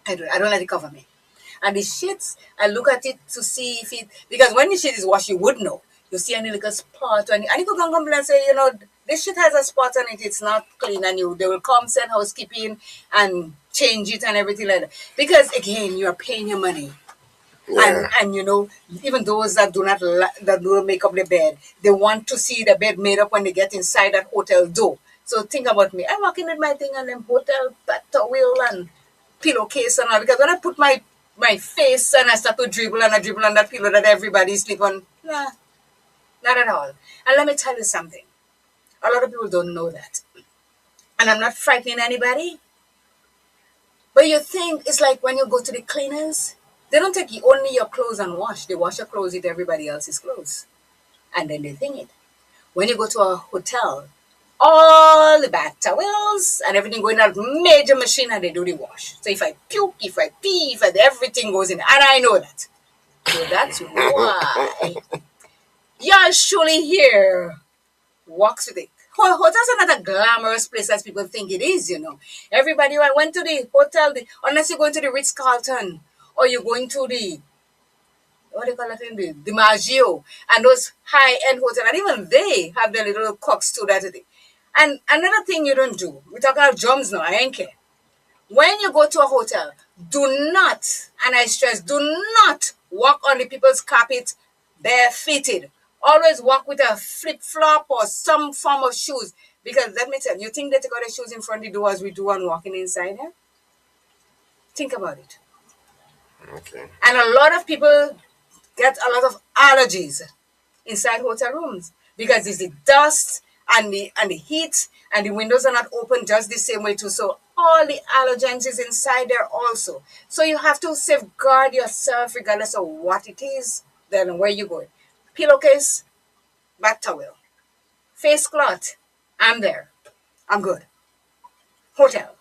I don't let it cover me. And the sheets, I look at it to see if it, because when the sheet is washed, you would know. You see any little spot, and you could come and say, this shit has a spot on it, it's not clean, and they will come send housekeeping and change it and everything like that. Because again, you are paying your money. Yeah. And even those that don't make up the bed, they want to see the bed made up when they get inside that hotel door. So think about me. I'm walking with my thing and them hotel towel and pillowcase and all. Because when I put my face and I start to dribble and I dribble on that pillow that everybody sleep on, nah, not at all. And let me tell you something. A lot of people don't know that. And I'm not frightening anybody. But you think it's like when you go to the cleaners, they don't take only your clothes and wash. They wash your clothes with everybody else's clothes. And then they think it. When you go to a hotel, all the bath towels and everything going out major machine and they do the wash. So if I puke, if I pee, everything goes in. And I know that. So that's why y'all surely here walks with it. Hotels are not a glamorous place as people think it is, Everybody who went to the hotel, unless you're going to the Ritz-Carlton or you're going to the, what do you call it, the Maggio and those high-end hotels, and even they have their little cooks too, that thing. And another thing you don't do, we're talking about jumps now, I ain't care. When you go to a hotel, do not, and I stress, do not walk on the people's carpet barefooted. Always walk with a flip-flop or some form of shoes. Because let me tell you, think they take out their shoes in front of the door as we do on walking inside here? Think about it. Okay. And a lot of people get a lot of allergies inside hotel rooms because it's the dust and the heat and the windows are not open just the same way too. So all the allergens is inside there also. So you have to safeguard yourself regardless of what it is, then where you going. Pillowcase, bath towel, face cloth, I'm there. I'm good. Hotel.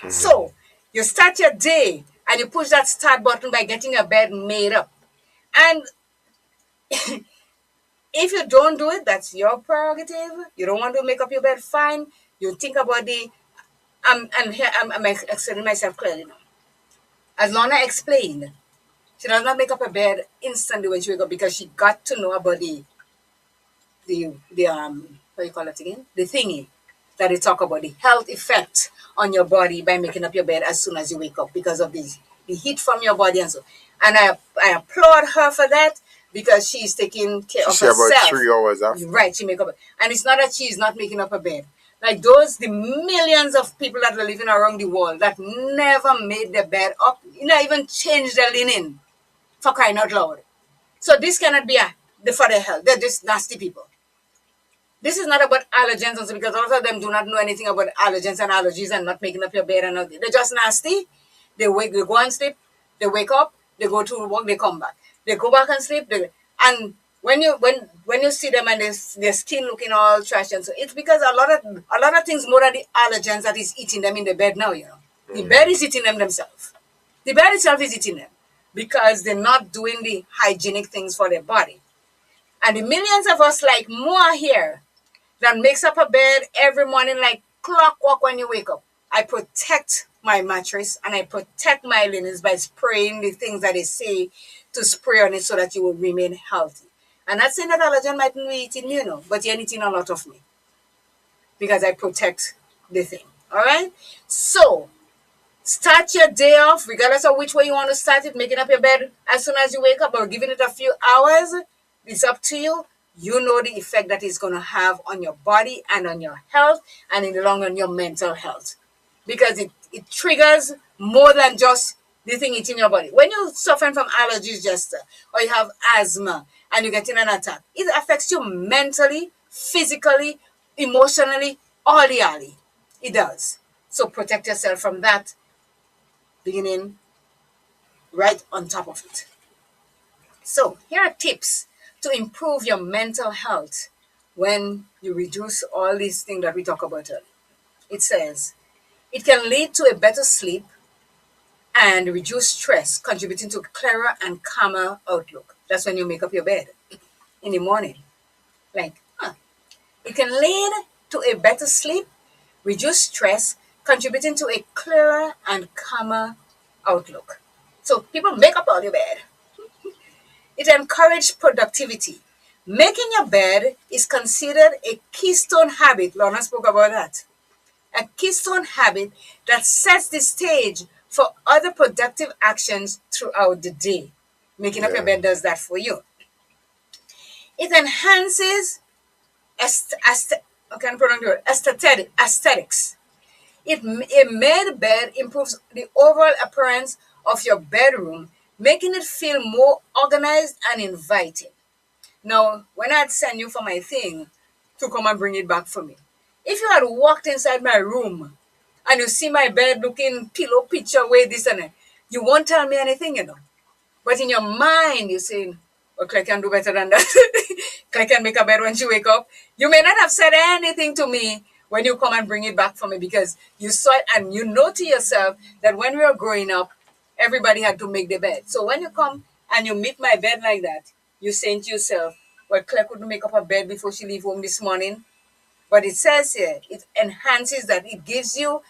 So you start your day and you push that start button by getting your bed made up. And If you don't do it, that's your prerogative. You don't want to make up your bed, fine. You think about and here I'm explaining myself clearly now. As Lorna explained, she does not make up her bed instantly when she wake up because she got to know about the what do you call it again? The thingy that they talk about, the health effect on your body by making up your bed as soon as you wake up because of the heat from your body and so. And I applaud her for that because she's taking care of She herself. about 3 hours after. Right, she make up, and it's not that she's not making up her bed. Like the millions of people that are living around the world that never made their bed up, even change their linen, for crying out loud. So this cannot be for their health. They're just nasty people. This is not about allergens also because a lot of them do not know anything about allergens and allergies and not making up your bed and all. They're just nasty. They go and sleep, they wake up, they go to work, they come back. They go back and sleep, and when you see them and their skin looking all trashy and so, it's because a lot of things more than the allergens that is eating them in the bed now, The bed is eating them themselves. The bed itself is eating them because they're not doing the hygienic things for their body. And the millions of us like more here that makes up a bed every morning like clockwork when you wake up. I protect my mattress and I protect my linens by spraying the things that they say to spray on it so that you will remain healthy. And not saying that allergen might be eating you, but you're eating a lot of me because I protect the thing. All right? So, start your day off, regardless of which way you want to start it, making up your bed as soon as you wake up or giving it a few hours. It's up to you. You know the effect that it's going to have on your body and on your health and in the long run, your mental health. Because it triggers more than just the thing eating your body. When you're suffering from allergies, Jester, or you have asthma and you get in an attack, it affects you mentally, physically, emotionally, all the alley. It does. So protect yourself from that, beginning right on top of it. So here are tips to improve your mental health when you reduce all these things that we talk about earlier. It says, it can lead to a better sleep and reduce stress, contributing to a clearer and calmer outlook. That's when you make up your bed in the morning. It can lead to a better sleep, reduce stress, contributing to a clearer and calmer outlook. So people make up all your bed. It encourages productivity. Making your bed is considered a keystone habit. Lorna spoke about that. A keystone habit that sets the stage for other productive actions throughout the day. Making up your bed does that for you. It enhances aesthetics. A made bed improves the overall appearance of your bedroom, making it feel more organized and inviting. Now, when I'd send you for my thing to come and bring it back for me, if you had walked inside my room and you see my bed looking pillow picture way this and that, you won't tell me anything. But in your mind, you're saying, well, Claire can do better than that. Claire can make a bed when she wake up. You may not have said anything to me when you come and bring it back for me because you saw it and you know to yourself that when we were growing up, everybody had to make the bed. So when you come and you meet my bed like that, you're saying to yourself, well, Claire couldn't make up her bed before she leave home this morning. But it says here, it enhances that. It gives you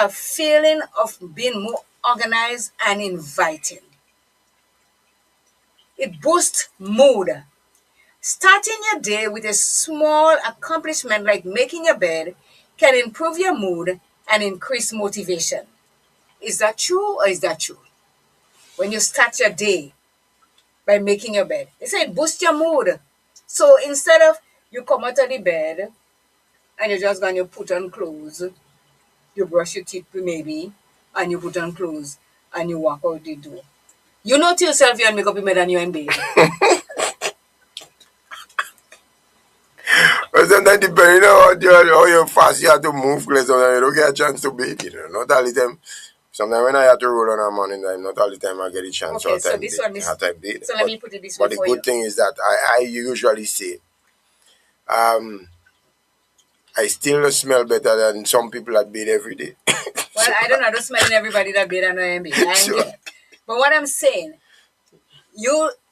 a feeling of being more organized and inviting. It boosts mood. Starting your day with a small accomplishment like making your bed can improve your mood and increase motivation. Is that true or is that true? When you start your day by making your bed, they say it boosts your mood. So instead of you come out of the bed and you're just going to put on clothes, you brush your teeth maybe, and you put on clothes and you walk out the door. You know to yourself you're make up your bed and you're in bed. But sometimes depending on how you fast you have to move because sometimes you don't get a chance to bathe, Not all the time. Sometimes when I have to roll on a morning time, not all the time I get a chance Okay, to so this one is. bathe. So let me put it this way But the for you. good thing is that I usually say, I still smell better than some people that bathe every day. Well, I don't know. I don't smell everybody that bathe and I am bathe. I am So- there. But what I'm saying,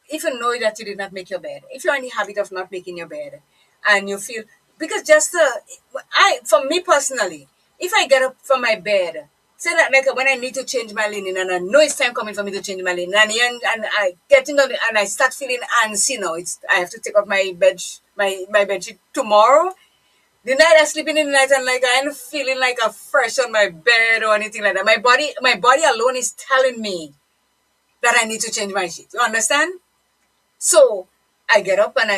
if you know that you did not make your bed, if you're in the habit of not making your bed, and you feel, because just for me personally, if I get up from my bed, say that like when I need to change my linen and I know it's time coming for me to change my linen, and I get in on it and I start feeling antsy now, I have to take off my bed sheet tomorrow. The night I sleep in the night and like I ain't feeling like a fresh on my bed or anything like that. My body alone is telling me that I need to change my sheet. You understand? So I get up and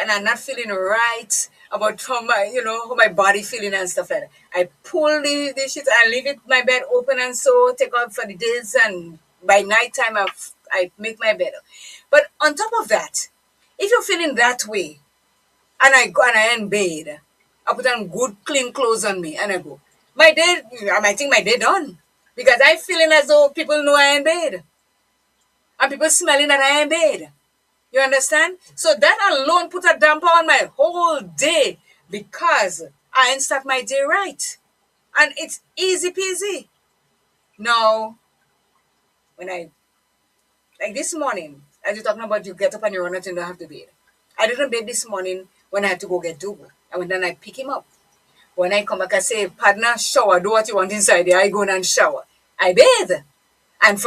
I'm not feeling right about how my body feeling and stuff like that. I pull the sheet and leave it my bed open and so take out for the days, and by night time I make my bed. But on top of that, if you're feeling that way and I go and I in bed, I put on good clean clothes on me and I go. My day, I might think my day done. Because I feeling as though people know I in bed. And people smelling that I in bed. You understand? So that alone put a damper on my whole day because I ain't start my day right. And it's easy peasy. Now, when like this morning, as you're talking about you get up and you run out and don't have to bathe. I didn't bathe this morning when I had to go get Dugu. I went and I pick him up. When I come back, I say, partner, shower, do what you want inside there. I go and shower. I bathe. And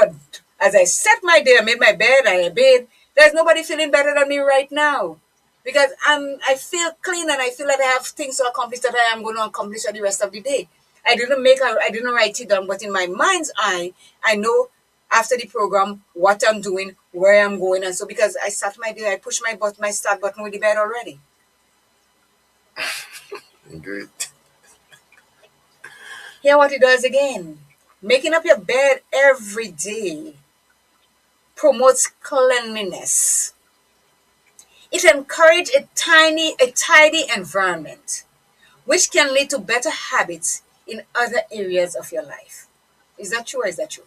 as I set my day, I made my bed, I bathe. There's nobody feeling better than me right now. Because I feel clean and I feel like I have things to accomplish that I am going to accomplish for the rest of the day. I didn't write it down, but in my mind's eye, I know after the program what I'm doing, where I'm going, and so because I start my day, I push my start button with the bed already. Great. Hear what it does again. Making up your bed every day promotes cleanliness. It encourages a tidy environment, which can lead to better habits in other areas of your life. Is that true or is that true?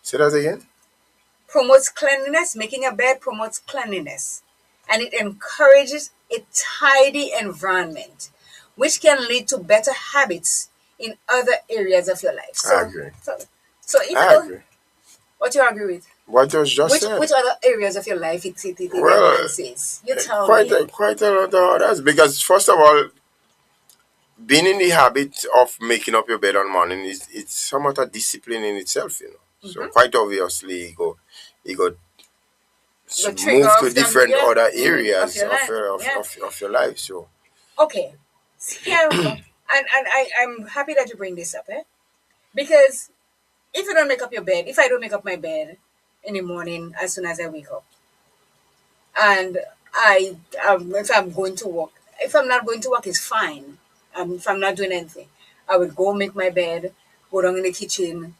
Say that again. Promotes cleanliness. Making a bed promotes cleanliness. And it encourages a tidy environment, which can lead to better habits in other areas of your life. I agree. So if I agree. what you agree with? What you just said. Which other areas of your life it Well, enhances? You tell quite me. quite a lot of others. Because first of all, being in the habit of making up your bed on morning is it's somewhat a discipline in itself, you know. So quite obviously, you go trigger move to of them, different yeah, other of areas your of life, your yeah. of your life. So Okay. Here, and I'm happy that you bring this up, because if you don't make up your bed, if I don't make up my bed in the morning as soon as I wake up, and if I'm going to work, if I'm not going to work, it's fine. If I'm not doing anything, I will go make my bed, go down in the kitchen,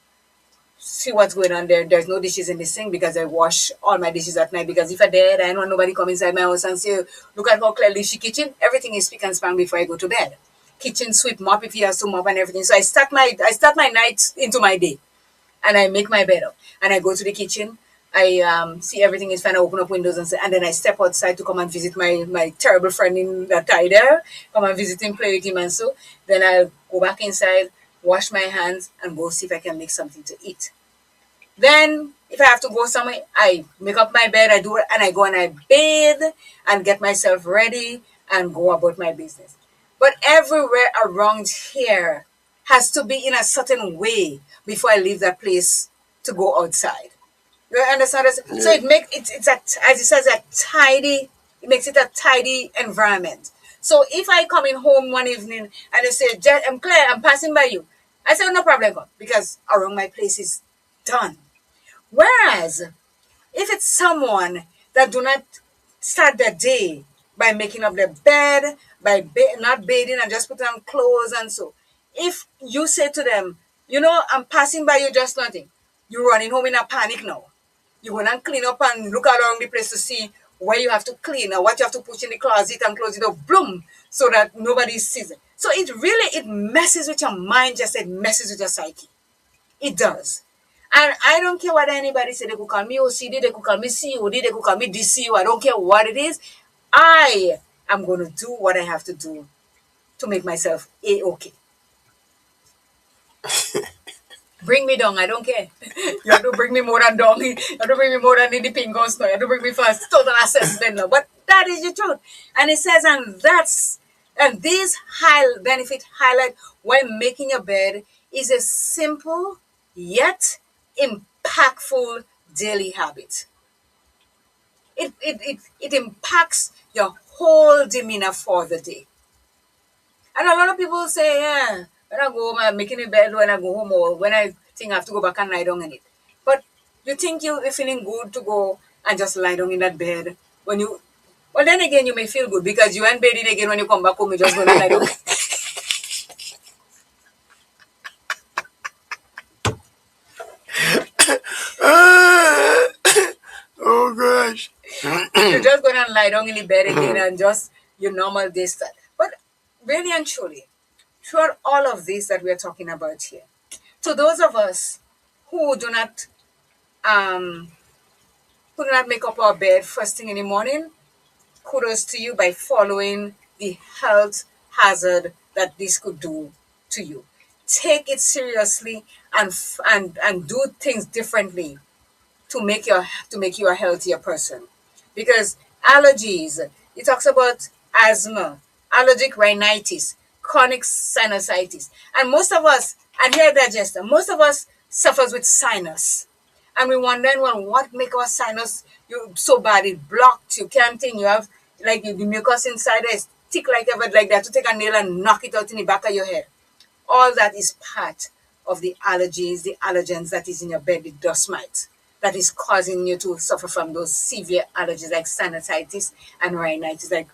see what's going on there. There's no dishes in the sink because I wash all my dishes at night. Because if I did, I don't want nobody come inside my house and say, look at how clearly she kitchen. Everything is spick and span before I go to bed. Kitchen sweep, mop if he has to mop and everything. So I start my night into my day, and I make my bed up, and I go to the kitchen. I see everything is fine. I open up windows and then I step outside to come and visit my terrible friend in that tie there. Come and visit him, play with him, and so then I'll go back inside, wash my hands, and go see if I can make something to eat. Then, if I have to go somewhere, I make up my bed, I do it, and I go and I bathe and get myself ready and go about my business. But everywhere around here has to be in a certain way before I leave that place to go outside. You understand? So it makes it's a, as it says, a tidy. It makes it a tidy environment. So if I come in home one evening and they say, I'm Claire, I'm passing by you," I say, "No problem, come," because around my place is done. Whereas if it's someone that do not start their day by making up their bed, by not bathing and just putting on clothes and so, if you say to them, "I'm passing by you, just nothing," you're running home in a panic now. You go and clean up and look around the place to see where you have to clean or what you have to push in the closet and close it up, boom, so that nobody sees it. So it messes with your mind, just it messes with your psyche. It does. And I don't care what anybody say. They could call me OCD, they could call me COD, they could call me DCU. I don't care what it is. I am going to do what I have to do to make myself A-okay. Bring me down, I don't care. You have to bring me more than down. You have to bring me more than the pingos now. You have to bring me first. Total assessment now. But that is the truth. And it says, and these high benefit highlight when making your bed is a simple yet impactful daily habit. It impacts your whole demeanor for the day. And a lot of people say, yeah, when I go home, I'm making a bed when I go home, or when I think I have to go back and lie down in it. But you think you're feeling good to go and just lie down in that bed when you, well, then again, you may feel good because you ain't bedding again when you come back home, you just gonna lie down. Oh gosh. You're just gonna lie down in the bed again and just your normal day start. But really and truly, throughout all of this that we're talking about here, to those of us who do not make up our bed first thing in the morning, kudos to you by following the health hazard that this could do to you. Take it seriously and do things differently to make you a healthier person. Because allergies, it talks about asthma, allergic rhinitis, chronic sinusitis. And most of us, and here that Jester, most of us suffers with sinus. And we wonder, well, what make our sinus you so bad it blocked? You can't think you have like the mucus inside is thick like ever like that to take a nail and knock it out in the back of your head. All that is part of the allergies, the allergens that is in your bed, the dust mite that is causing you to suffer from those severe allergies like sinusitis and rhinitis. Like,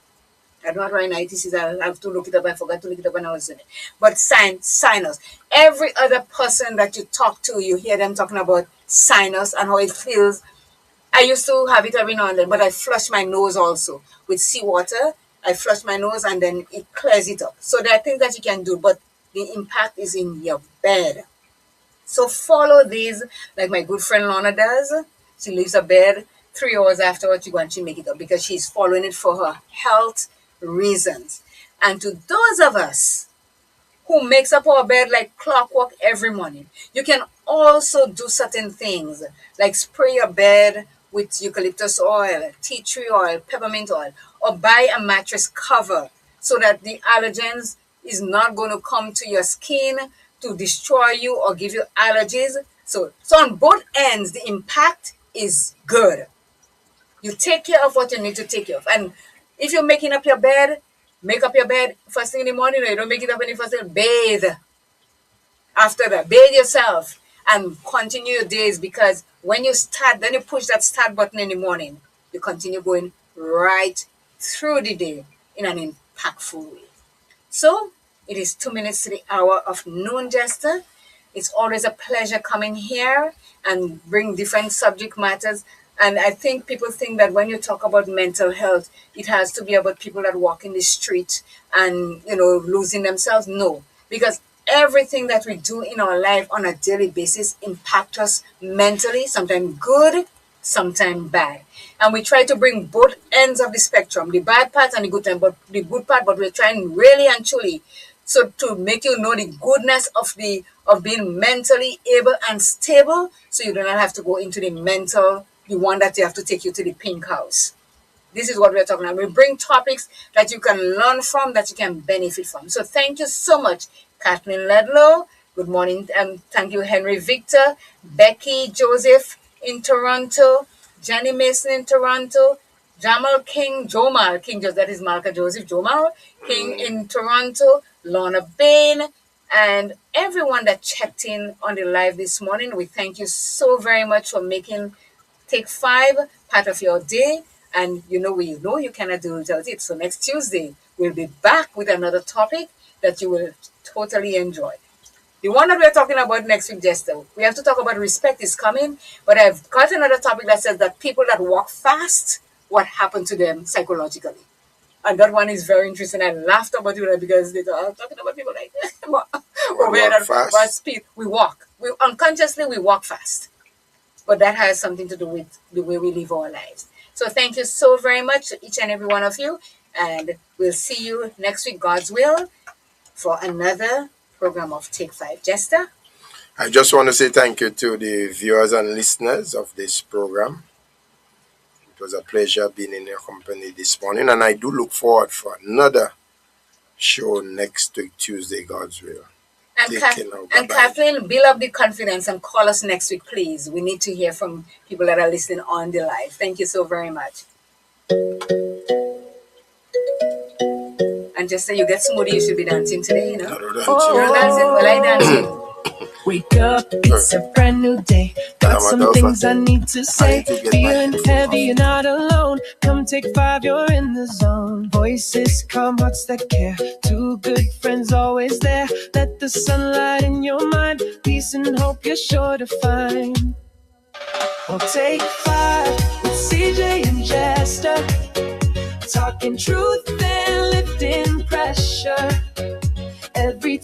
I don't know what rhinitis is. I have to look it up. I forgot to look it up when I was in it. But sinus. Every other person that you talk to, you hear them talking about sinus and how it feels. I used to have it every now and then, but I flush my nose also with seawater. I flush my nose and then it clears it up. So there are things that you can do, but the impact is in your bed. So follow these, like my good friend Lorna does. She leaves her bed 3 hours afterwards. She go and she make it up because she's following it for her health reasons. And to those of us who makes up our bed like clockwork every morning, you can also do certain things like spray your bed with eucalyptus oil, tea tree oil, peppermint oil, or buy a mattress cover so that the allergens is not going to come to your skin to destroy you or give you allergies. So on both ends, the impact is good. You take care of what you need to take care of. And if you're making up your bed, make up your bed first thing in the morning, or you don't make it up any first thing, bathe. After that, bathe yourself and continue your days, because when you start, then you push that start button in the morning, you continue going right through the day in an impactful way. So it is 2 minutes to the hour of noon, Jester. It's always a pleasure coming here and bring different subject matters. And I think people think that when you talk about mental health, it has to be about people that walk in the street and, losing themselves. No, because everything that we do in our life on a daily basis impacts us mentally, sometimes good, sometimes bad. And we try to bring both ends of the spectrum, the bad part and the good part, but we're trying really and truly so to make you know the goodness of being mentally able and stable, so you do not have to go into the one that you have to take you to the pink house. This is what we're talking about. We bring topics that you can learn from, that you can benefit from. So thank you so much, Kathleen Ledlow. Good morning. Thank you, Henry Victor, Becky Joseph in Toronto, Jenny Mason in Toronto, Jamal King, Jomal King, that is Malka Joseph, Jomal King in Toronto, Lorna Bain, and everyone that checked in on the live this morning. We thank you so very much for making Take 5 part of your day. And we know you cannot do without it. So next Tuesday, we'll be back with another topic that you will totally enjoy. The one that we're talking about next week, Jester, we have to talk about respect is coming. But I've got another topic that says that people that walk fast, what happened to them psychologically. And that one is very interesting. I laughed about it because they are talking about people like that. Speed. We walk. Unconsciously, we walk fast. But that has something to do with the way we live our lives. So thank you so very much to each and every one of you. And we'll see you next week, God's will, for another program of Take 5. Jester? I just want to say thank you to the viewers and listeners of this program. It was a pleasure being in your company this morning, and I do look forward for another show next week, Tuesday, God's will. And, Take care now. and Bye-bye. Kathleen, build up the confidence and call us next week, please. We need to hear from people that are listening on the live. Thank you so very much. And just say you get smoothie, you should be dancing today, you know? Not dancing. You're not dancing? Well, I dancing. Wake up, it's a brand new day. Got some things I need to say. Feeling heavy, you're not alone. Come take 5, you're in the zone. Voices calm, hearts that care. 2 good friends always there. Let the sunlight in your mind. Peace and hope you're sure to find. Well, take 5 with CJ and Jester. Talking truth and lifting pressure.